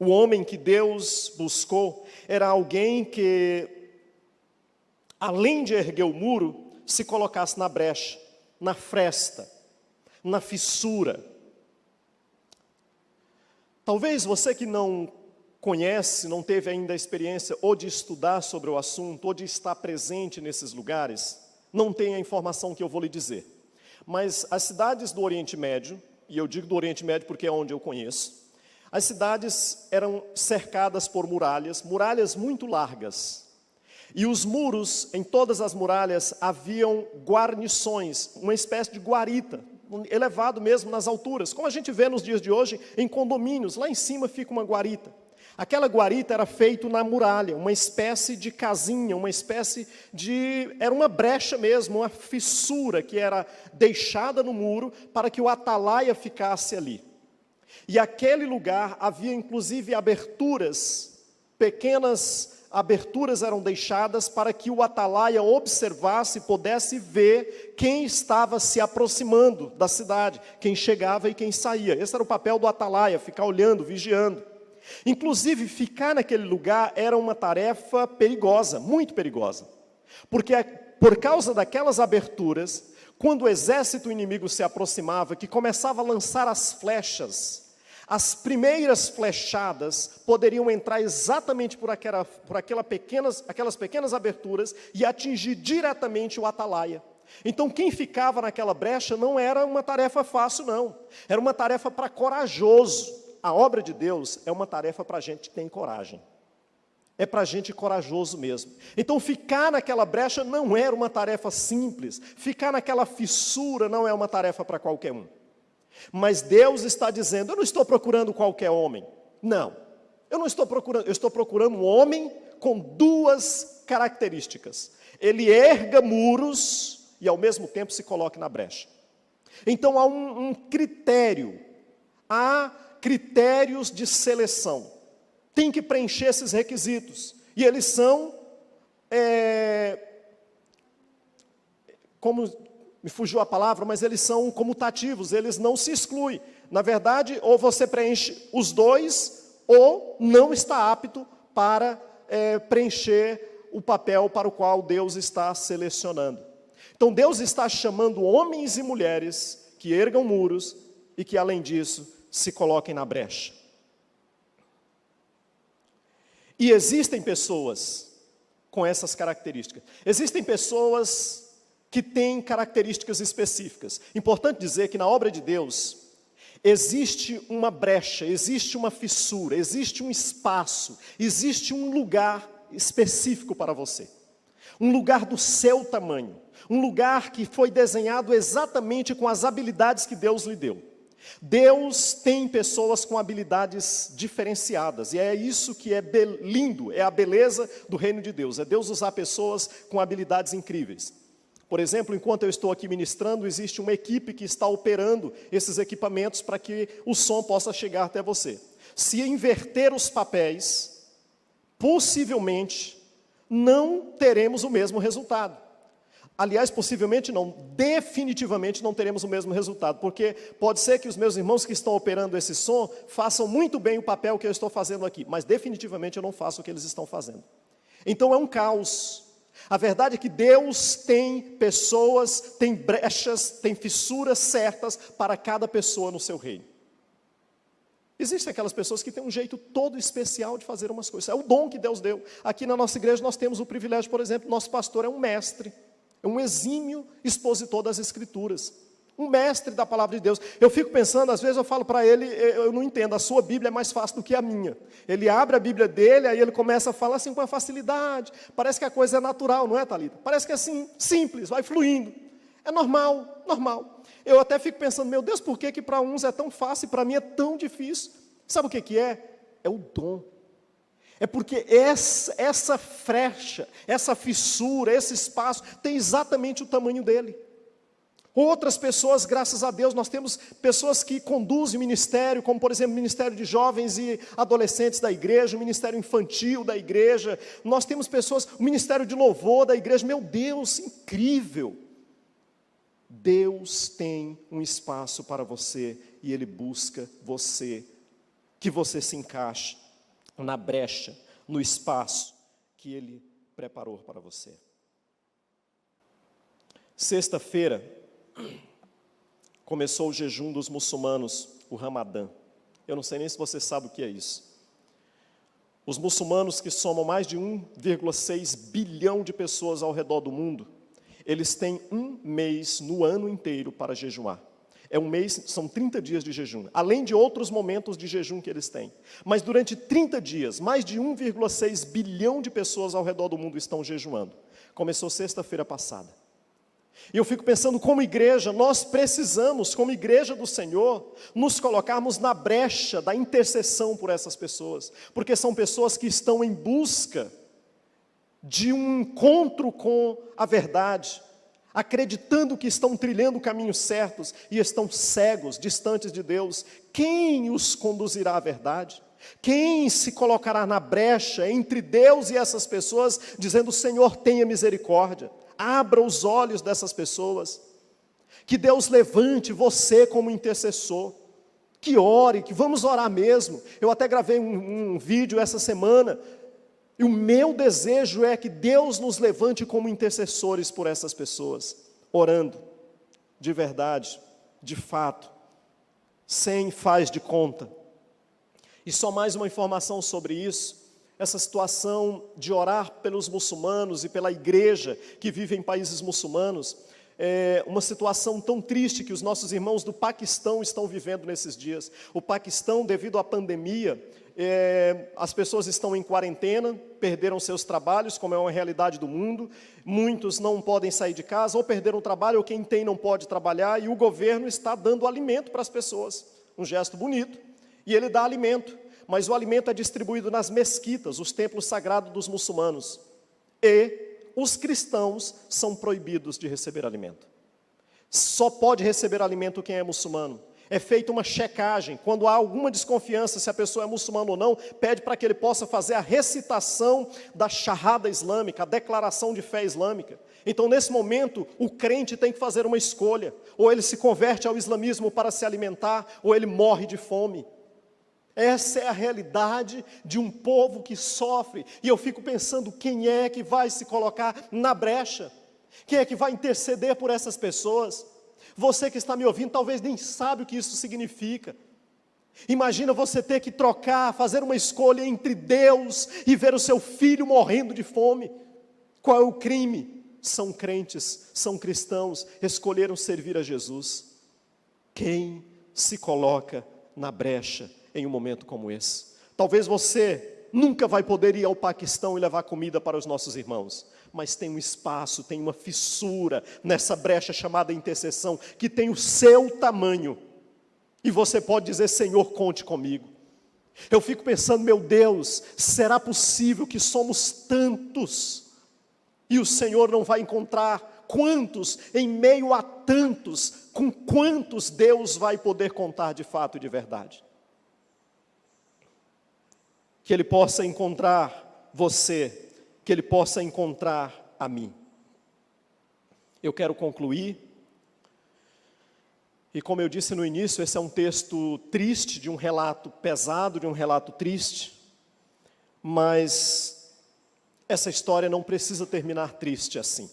o homem que Deus buscou era alguém que, além de erguer o muro, se colocasse na brecha, na fresta, na fissura. Talvez você que não conhece, não teve ainda a experiência ou de estudar sobre o assunto, ou de estar presente nesses lugares, não tenha a informação que eu vou lhe dizer. Mas as cidades do Oriente Médio, e eu digo do Oriente Médio porque é onde eu conheço, as cidades eram cercadas por muralhas, muralhas muito largas. E os muros, em todas as muralhas, haviam guarnições, uma espécie de guarita, elevado mesmo nas alturas, como a gente vê nos dias de hoje em condomínios, lá em cima fica uma guarita. Aquela guarita era feita na muralha, uma espécie de casinha, era uma brecha mesmo, uma fissura que era deixada no muro para que o atalaia ficasse ali. E aquele lugar havia inclusive aberturas, pequenas aberturas eram deixadas para que o atalaia observasse, pudesse ver quem estava se aproximando da cidade, quem chegava e quem saía. Esse era o papel do atalaia, ficar olhando, vigiando. Inclusive, ficar naquele lugar era uma tarefa perigosa, muito perigosa. Porque por causa daquelas aberturas, quando o exército inimigo se aproximava, que começava a lançar as flechas, as primeiras flechadas poderiam entrar exatamente por aquelas pequenas aberturas e atingir diretamente o atalaia. Então quem ficava naquela brecha não era uma tarefa fácil não, era uma tarefa para corajoso. A obra de Deus é uma tarefa para gente que tem coragem. É para gente corajoso mesmo. Então ficar naquela brecha não era uma tarefa simples, ficar naquela fissura não é uma tarefa para qualquer um. Mas Deus está dizendo, eu não estou procurando qualquer homem. Não, eu estou procurando um homem com duas características. Ele erga muros e ao mesmo tempo se coloque na brecha. Então há um critério, há critérios de seleção. Tem que preencher esses requisitos. E eles são, como me fugiu a palavra, mas eles são comutativos, eles não se excluem. Na verdade, ou você preenche os dois, ou não está apto para preencher o papel para o qual Deus está selecionando. Então Deus está chamando homens e mulheres que ergam muros e que, além disso, se coloquem na brecha. E existem pessoas com essas características. Existem pessoas que têm características específicas. Importante dizer que na obra de Deus existe uma brecha, existe uma fissura, existe um espaço, existe um lugar específico para você. Um lugar do seu tamanho, um lugar que foi desenhado exatamente com as habilidades que Deus lhe deu. Deus tem pessoas com habilidades diferenciadas, e é isso que é lindo, é a beleza do reino de Deus, é Deus usar pessoas com habilidades incríveis. Por exemplo, enquanto eu estou aqui ministrando, existe uma equipe que está operando esses equipamentos para que o som possa chegar até você. Se inverter os papéis, possivelmente não teremos o mesmo resultado. Aliás, possivelmente não, definitivamente não teremos o mesmo resultado, porque pode ser que os meus irmãos que estão operando esse som façam muito bem o papel que eu estou fazendo aqui, mas definitivamente eu não faço o que eles estão fazendo. Então é um caos. A verdade é que Deus tem pessoas, tem brechas, tem fissuras certas para cada pessoa no seu reino. Existem aquelas pessoas que têm um jeito todo especial de fazer umas coisas. É o dom que Deus deu. Aqui na nossa igreja nós temos o privilégio, por exemplo, nosso pastor é um mestre, é um exímio expositor das Escrituras. Um mestre da palavra de Deus. Eu fico pensando, às vezes eu falo para ele, eu não entendo, a sua Bíblia é mais fácil do que a minha. Ele abre a Bíblia dele, aí ele começa a falar assim com uma facilidade. Parece que a coisa é natural, não é, Thalita? Parece que é assim, simples, vai fluindo. É normal, normal. Eu até fico pensando, meu Deus, por que para uns é tão fácil e para mim é tão difícil? Sabe o que é? É o dom. É porque essa frecha, essa fissura, esse espaço, tem exatamente o tamanho dele. Outras pessoas, graças a Deus, nós temos pessoas que conduzem o ministério, como por exemplo o Ministério de Jovens e Adolescentes da igreja, o Ministério Infantil da igreja, nós temos pessoas, o Ministério de Louvor da igreja, meu Deus, incrível! Deus tem um espaço para você e Ele busca você, que você se encaixe na brecha, no espaço que Ele preparou para você. Sexta-feira, começou o jejum dos muçulmanos, o Ramadã. Eu não sei nem se você sabe o que é isso. Os muçulmanos, que somam mais de 1,6 bilhão de pessoas ao redor do mundo, eles têm um mês no ano inteiro para jejuar. É um mês, são 30 dias de jejum, além de outros momentos de jejum que eles têm. Mas durante 30 dias, mais de 1,6 bilhão de pessoas ao redor do mundo estão jejuando. Começou sexta-feira passada. E eu fico pensando, como igreja, nós precisamos, como igreja do Senhor, nos colocarmos na brecha da intercessão por essas pessoas, porque são pessoas que estão em busca de um encontro com a verdade, acreditando que estão trilhando caminhos certos e estão cegos, distantes de Deus. Quem os conduzirá à verdade? Quem se colocará na brecha entre Deus e essas pessoas, dizendo, Senhor, tenha misericórdia? Abra os olhos dessas pessoas, que Deus levante você como intercessor, que ore, que vamos orar mesmo. Eu até gravei um vídeo essa semana, e o meu desejo é que Deus nos levante como intercessores por essas pessoas, orando, de verdade, de fato, sem faz de conta. E só mais uma informação sobre isso. Essa situação de orar pelos muçulmanos e pela igreja que vive em países muçulmanos, é uma situação tão triste que os nossos irmãos do Paquistão estão vivendo nesses dias. O Paquistão, devido à pandemia, as pessoas estão em quarentena, perderam seus trabalhos, como é uma realidade do mundo. Muitos não podem sair de casa, ou perderam o trabalho, ou quem tem não pode trabalhar, e o governo está dando alimento para as pessoas. Um gesto bonito, e ele dá alimento. Mas o alimento é distribuído nas mesquitas, os templos sagrados dos muçulmanos. E os cristãos são proibidos de receber alimento. Só pode receber alimento quem é muçulmano. É feita uma checagem. Quando há alguma desconfiança se a pessoa é muçulmana ou não, pede para que ele possa fazer a recitação da Shahada islâmica, a declaração de fé islâmica. Então, nesse momento, o crente tem que fazer uma escolha. Ou ele se converte ao islamismo para se alimentar, ou ele morre de fome. Essa é a realidade de um povo que sofre, e eu fico pensando, quem é que vai se colocar na brecha? Quem é que vai interceder por essas pessoas? Você que está me ouvindo, talvez nem sabe o que isso significa. Imagina você ter que trocar, fazer uma escolha entre Deus e ver o seu filho morrendo de fome. Qual é o crime? São crentes, são cristãos, escolheram servir a Jesus. Quem se coloca na brecha em um momento como esse? Talvez você nunca vai poder ir ao Paquistão e levar comida para os nossos irmãos, mas tem um espaço, tem uma fissura nessa brecha chamada intercessão, que tem o seu tamanho, e você pode dizer, Senhor, conte comigo. Eu fico pensando, meu Deus, será possível que somos tantos, e o Senhor não vai encontrar quantos, em meio a tantos, com quantos Deus vai poder contar de fato e de verdade? Que Ele possa encontrar você, que Ele possa encontrar a mim. Eu quero concluir, e como eu disse no início, esse é um texto triste, de um relato pesado, de um relato triste, mas essa história não precisa terminar triste assim.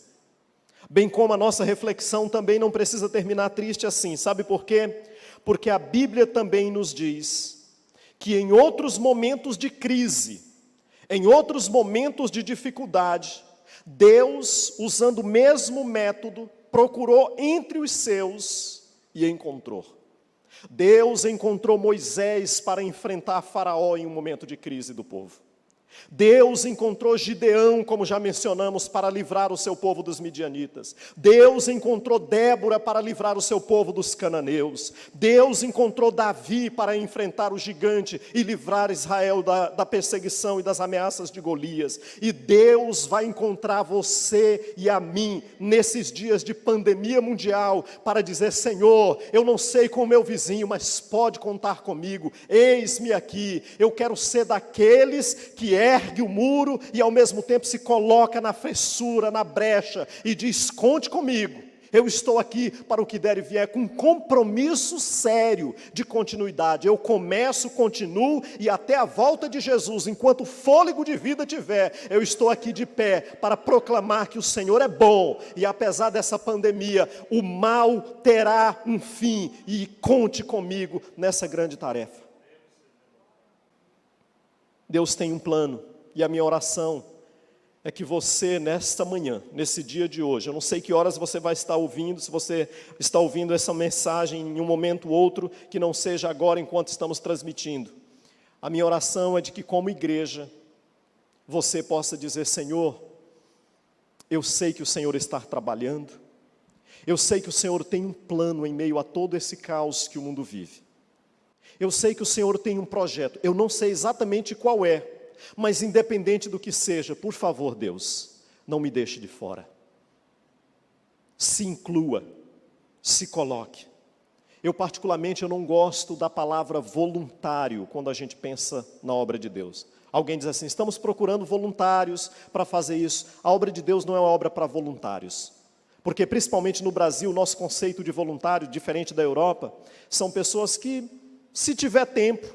Bem como a nossa reflexão também não precisa terminar triste assim. Sabe por quê? Porque a Bíblia também nos diz que em outros momentos de crise, em outros momentos de dificuldade, Deus, usando o mesmo método, procurou entre os seus e encontrou. Deus encontrou Moisés para enfrentar Faraó em um momento de crise do povo. Deus encontrou Gideão, como já mencionamos, para livrar o seu povo dos midianitas. Deus encontrou Débora para livrar o seu povo dos cananeus. Deus encontrou Davi para enfrentar o gigante e livrar Israel da perseguição e das ameaças de Golias. E Deus vai encontrar você e a mim nesses dias de pandemia mundial para dizer: Senhor, eu não sei com o meu vizinho, mas pode contar comigo. Eis-me aqui. Eu quero ser daqueles que ergue o muro e ao mesmo tempo se coloca na fessura, na brecha e diz: conte comigo, eu estou aqui para o que der e vier, com um compromisso sério de continuidade. Eu começo, continuo e até a volta de Jesus, enquanto fôlego de vida tiver, eu estou aqui de pé para proclamar que o Senhor é bom e apesar dessa pandemia, o mal terá um fim, e conte comigo nessa grande tarefa. Deus tem um plano, e a minha oração é que você, nesta manhã, nesse dia de hoje, eu não sei que horas você vai estar ouvindo, se você está ouvindo essa mensagem em um momento ou outro, que não seja agora enquanto estamos transmitindo. A minha oração é de que, como igreja, você possa dizer: Senhor, eu sei que o Senhor está trabalhando, eu sei que o Senhor tem um plano em meio a todo esse caos que o mundo vive. Eu sei que o Senhor tem um projeto, eu não sei exatamente qual é, mas independente do que seja, por favor, Deus, não me deixe de fora. Se inclua, se coloque. Eu particularmente não gosto da palavra voluntário quando a gente pensa na obra de Deus. Alguém diz assim: estamos procurando voluntários para fazer isso. A obra de Deus não é uma obra para voluntários. Porque principalmente no Brasil, o nosso conceito de voluntário, diferente da Europa, são pessoas que, se tiver tempo,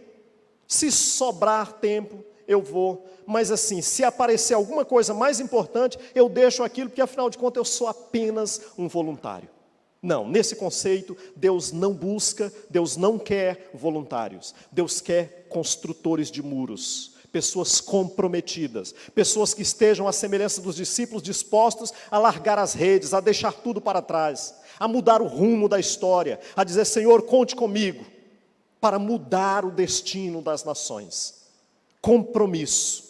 se sobrar tempo, eu vou. Mas assim, se aparecer alguma coisa mais importante, eu deixo aquilo, porque afinal de contas eu sou apenas um voluntário. Não, nesse conceito, Deus não busca, Deus não quer voluntários. Deus quer construtores de muros, pessoas comprometidas, pessoas que estejam à semelhança dos discípulos, dispostos a largar as redes, a deixar tudo para trás, a mudar o rumo da história, a dizer: Senhor, conte comigo, para mudar o destino das nações. Compromisso,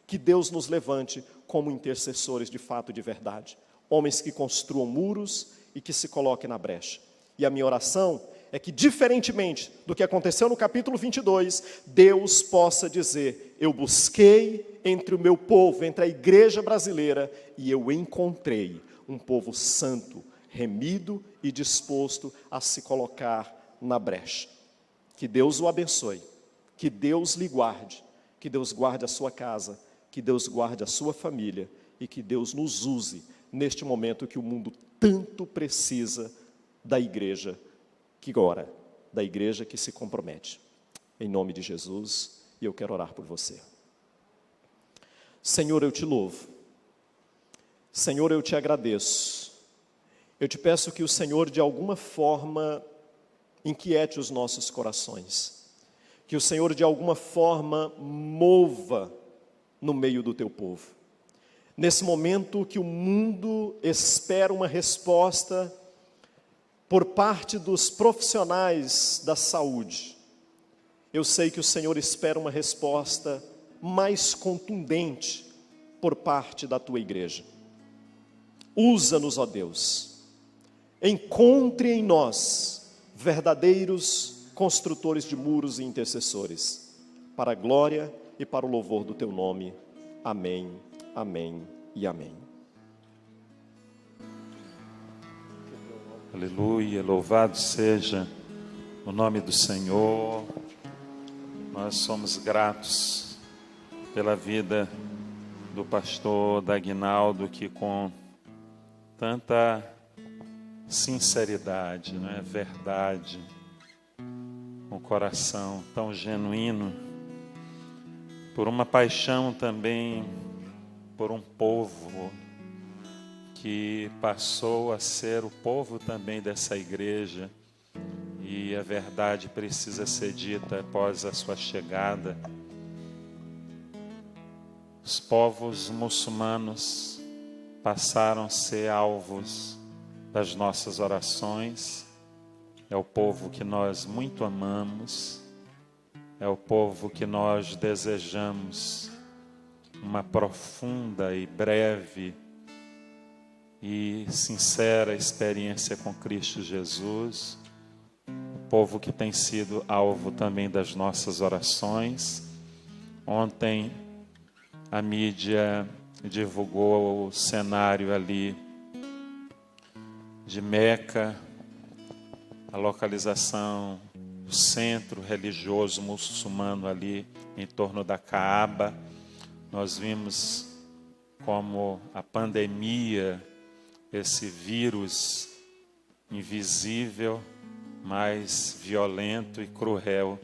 que Deus nos levante como intercessores de fato e de verdade, homens que construam muros e que se coloquem na brecha. E a minha oração é que, diferentemente do que aconteceu no capítulo 22, Deus possa dizer: eu busquei entre o meu povo, entre a igreja brasileira, e eu encontrei um povo santo, remido e disposto a se colocar na brecha. Que Deus o abençoe, que Deus lhe guarde, que Deus guarde a sua casa, que Deus guarde a sua família e que Deus nos use neste momento que o mundo tanto precisa da igreja que ora, da igreja que se compromete. Em nome de Jesus, e eu quero orar por você. Senhor, eu te louvo. Senhor, eu te agradeço. Eu te peço que o Senhor, de alguma forma, inquiete os nossos corações, que o Senhor de alguma forma mova no meio do teu povo. Nesse momento que o mundo espera uma resposta por parte dos profissionais da saúde, eu sei que o Senhor espera uma resposta mais contundente por parte da tua igreja. Usa-nos, ó Deus, encontre em nós verdadeiros construtores de muros e intercessores, para a glória e para o louvor do teu nome. Amém, amém e amém. Aleluia, louvado seja o nome do Senhor. Nós somos gratos pela vida do pastor Dagnaldo, que com tanta sinceridade, não é verdade, um coração tão genuíno, por uma paixão também por um povo que passou a ser o povo também dessa igreja, e a verdade precisa ser dita após a sua chegada. Os povos muçulmanos passaram a ser alvos das nossas orações. É o povo que nós muito amamos, é o povo que nós desejamos uma profunda e breve e sincera experiência com Cristo Jesus, o povo que tem sido alvo também das nossas orações. Ontem a mídia divulgou o cenário ali de Meca, a localização do centro religioso muçulmano ali em torno da Caaba. Nós vimos como a pandemia, esse vírus invisível, mas violento e cruel,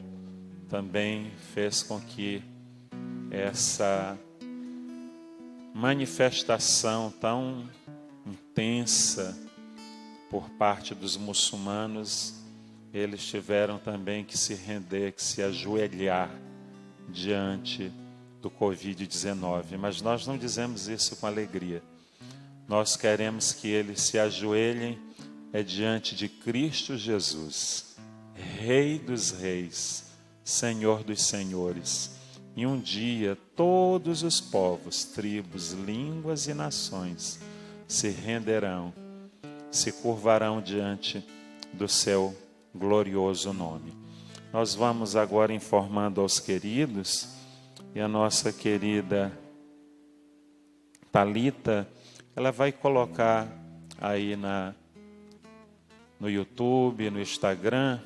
também fez com que essa manifestação tão intensa por parte dos muçulmanos, eles tiveram também que se render, que se ajoelhar diante do Covid-19. Mas nós não dizemos isso com alegria. Nós queremos que eles se ajoelhem diante de Cristo Jesus, Rei dos Reis, Senhor dos Senhores. E um dia todos os povos, tribos, línguas e nações se renderão, se curvarão diante do seu glorioso nome. Nós vamos agora informando aos queridos, e a nossa querida Thalita, ela vai colocar aí no YouTube, no Instagram,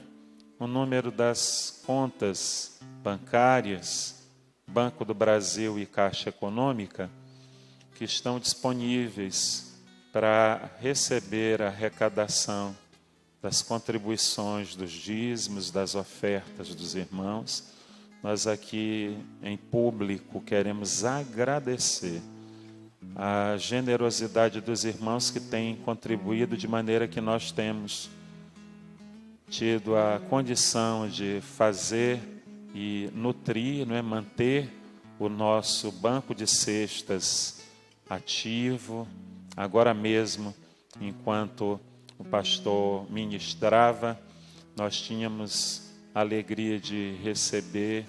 o número das contas bancárias, Banco do Brasil e Caixa Econômica, que estão disponíveis para receber a arrecadação das contribuições, dos dízimos, das ofertas dos irmãos. Nós aqui em público queremos agradecer a generosidade dos irmãos que têm contribuído de maneira que nós temos tido a condição de fazer e nutrir, não é, manter o nosso banco de cestas ativo. Agora mesmo, enquanto o pastor ministrava, nós tínhamos a alegria de receber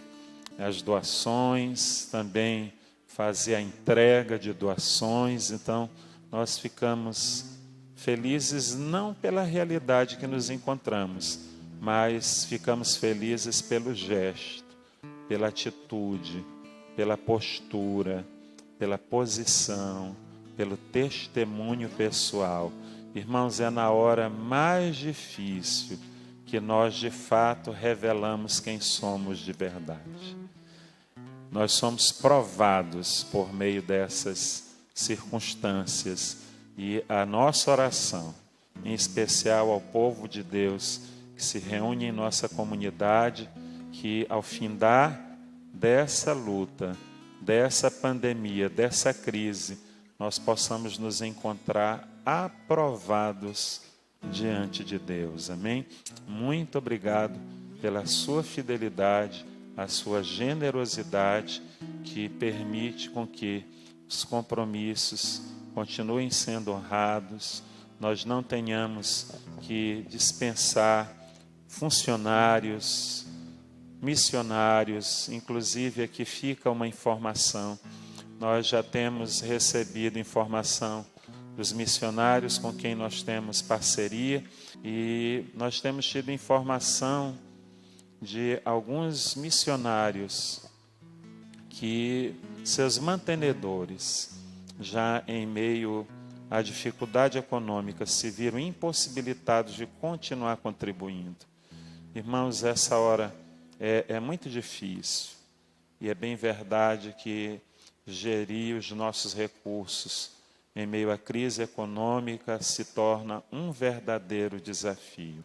as doações, também fazer a entrega de doações. Então, nós ficamos felizes não pela realidade que nos encontramos, mas ficamos felizes pelo gesto, pela atitude, pela postura, pela posição, pelo testemunho pessoal. Irmãos, é na hora mais difícil que nós de fato revelamos quem somos de verdade. Nós somos provados por meio dessas circunstâncias, e a nossa oração, em especial ao povo de Deus que se reúne em nossa comunidade, que ao findar dessa luta, dessa pandemia, dessa crise, nós possamos nos encontrar aprovados diante de Deus. Amém? Muito obrigado pela sua fidelidade, a sua generosidade, que permite com que os compromissos continuem sendo honrados, nós não tenhamos que dispensar funcionários, missionários. Inclusive aqui fica uma informação: nós já temos recebido informação dos missionários com quem nós temos parceria, e nós temos tido informação de alguns missionários que seus mantenedores, já em meio a dificuldade econômica se viram impossibilitados de continuar contribuindo. Irmãos, essa hora é muito difícil. E é bem verdade que gerir os nossos recursos em meio à crise econômica se torna um verdadeiro desafio.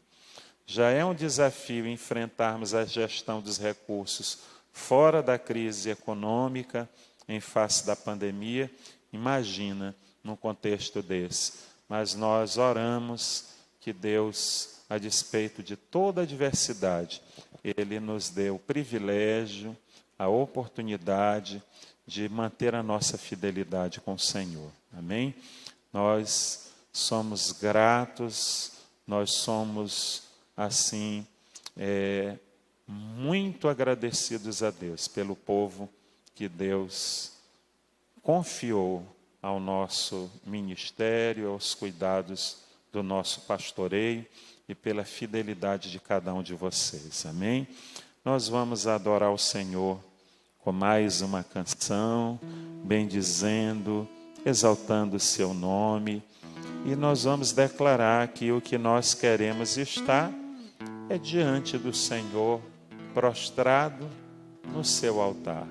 Já é um desafio enfrentarmos a gestão dos recursos fora da crise econômica, em face da pandemia. Imagina num contexto desse. Mas nós oramos que Deus, a despeito de toda a adversidade, Ele nos dê o privilégio, a oportunidade de manter a nossa fidelidade com o Senhor. Amém? Nós somos gratos, nós somos, assim, muito agradecidos a Deus pelo povo que Deus confiou ao nosso ministério, aos cuidados do nosso pastoreio e pela fidelidade de cada um de vocês. Amém? Nós vamos adorar o Senhor com mais uma canção, bendizendo, exaltando o seu nome, e nós vamos declarar que o que nós queremos estar é diante do Senhor, prostrado no seu altar.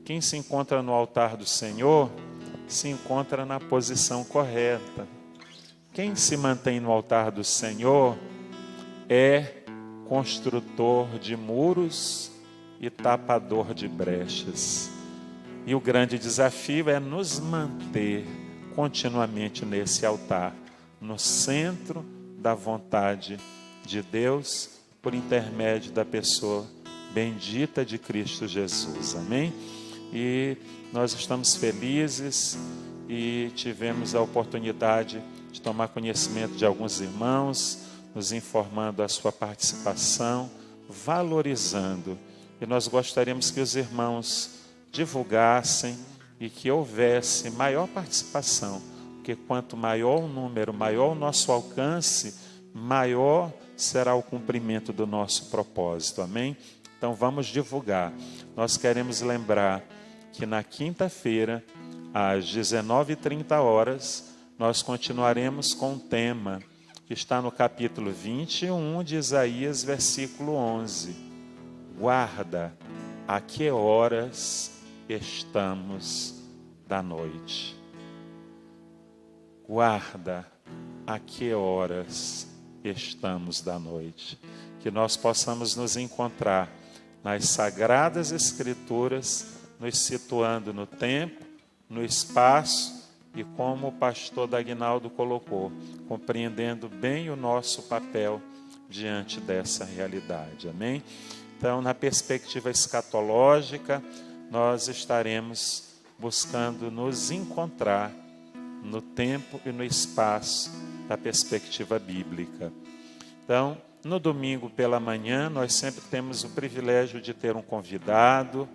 Quem se encontra no altar do Senhor, se encontra na posição correta. Quem se mantém no altar do Senhor é construtor de muros e tapador de brechas. E o grande desafio é nos manter continuamente nesse altar, no centro da vontade de Deus, por intermédio da pessoa bendita de Cristo Jesus. Amém? E nós estamos felizes e tivemos a oportunidade de tomar conhecimento de alguns irmãos, nos informando a sua participação, valorizando. E nós gostaríamos que os irmãos divulgassem e que houvesse maior participação, porque quanto maior o número, maior o nosso alcance, maior será o cumprimento do nosso propósito. Amém? Então vamos divulgar. Nós queremos lembrar que na quinta-feira, às 19h30, nós continuaremos com um tema que está no capítulo 21 de Isaías, versículo 11. Guarda, a que horas estamos da noite? Guarda, a que horas estamos da noite? Que nós possamos nos encontrar nas Sagradas Escrituras, nos situando no tempo, no espaço, e como o pastor Dagnaldo colocou, compreendendo bem o nosso papel diante dessa realidade. Amém? Então, na perspectiva escatológica, nós estaremos buscando nos encontrar no tempo e no espaço da perspectiva bíblica. Então, no domingo pela manhã, nós sempre temos o privilégio de ter um convidado,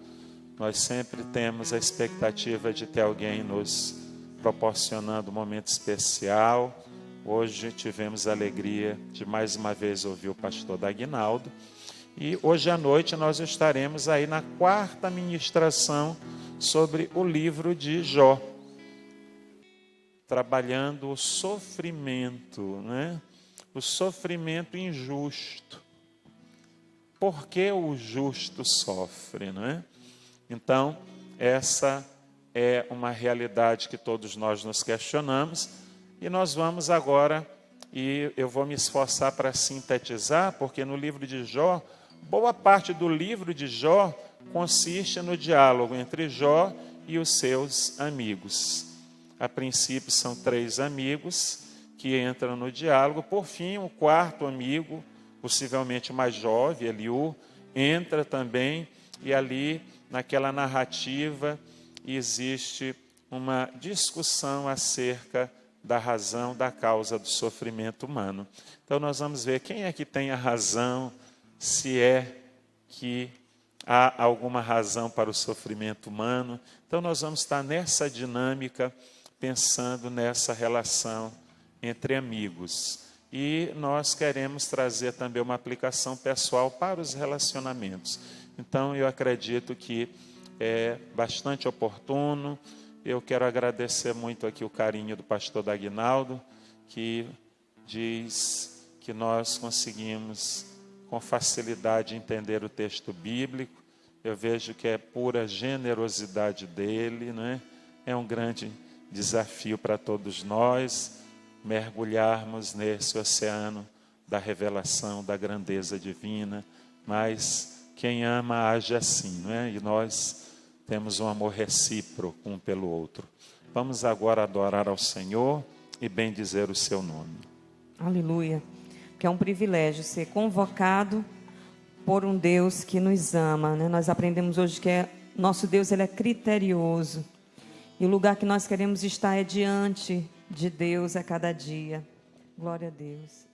nós sempre temos a expectativa de ter alguém nos proporcionando um momento especial. Hoje tivemos a alegria de mais uma vez ouvir o pastor Dagnaldo. E hoje à noite nós estaremos aí na quarta ministração sobre o livro de Jó, trabalhando o sofrimento, né? O sofrimento injusto. Por que o justo sofre, não é? Então, essa é uma realidade que todos nós nos questionamos, e nós vamos agora, e eu vou me esforçar para sintetizar, porque no livro de Jó, boa parte do livro de Jó consiste no diálogo entre Jó e os seus amigos. A princípio são 3 amigos que entram no diálogo. Por fim, o 4º amigo, possivelmente mais jovem, Eliú, entra também, e ali, naquela narrativa, existe uma discussão acerca da razão, da causa do sofrimento humano. Então nós vamos ver quem é que tem a razão, se é que há alguma razão para o sofrimento humano. Então nós vamos estar nessa dinâmica, pensando nessa relação entre amigos. E nós queremos trazer também uma aplicação pessoal para os relacionamentos. Então eu acredito que é bastante oportuno Eu quero agradecer muito aqui o carinho do pastor Aguinaldo, que diz que nós conseguimos com facilidade entender o texto bíblico. Eu vejo que é pura generosidade dele, né? É um grande desafio para todos nós mergulharmos nesse oceano da revelação, da grandeza divina, mas quem ama age assim, não é? E nós temos um amor recíproco um pelo outro. Vamos agora adorar ao Senhor e bendizer o seu nome. Aleluia. Que é um privilégio ser convocado por um Deus que nos ama, né? Nós aprendemos hoje que nosso Deus, ele é criterioso. E o lugar que nós queremos estar é diante de Deus a cada dia. Glória a Deus.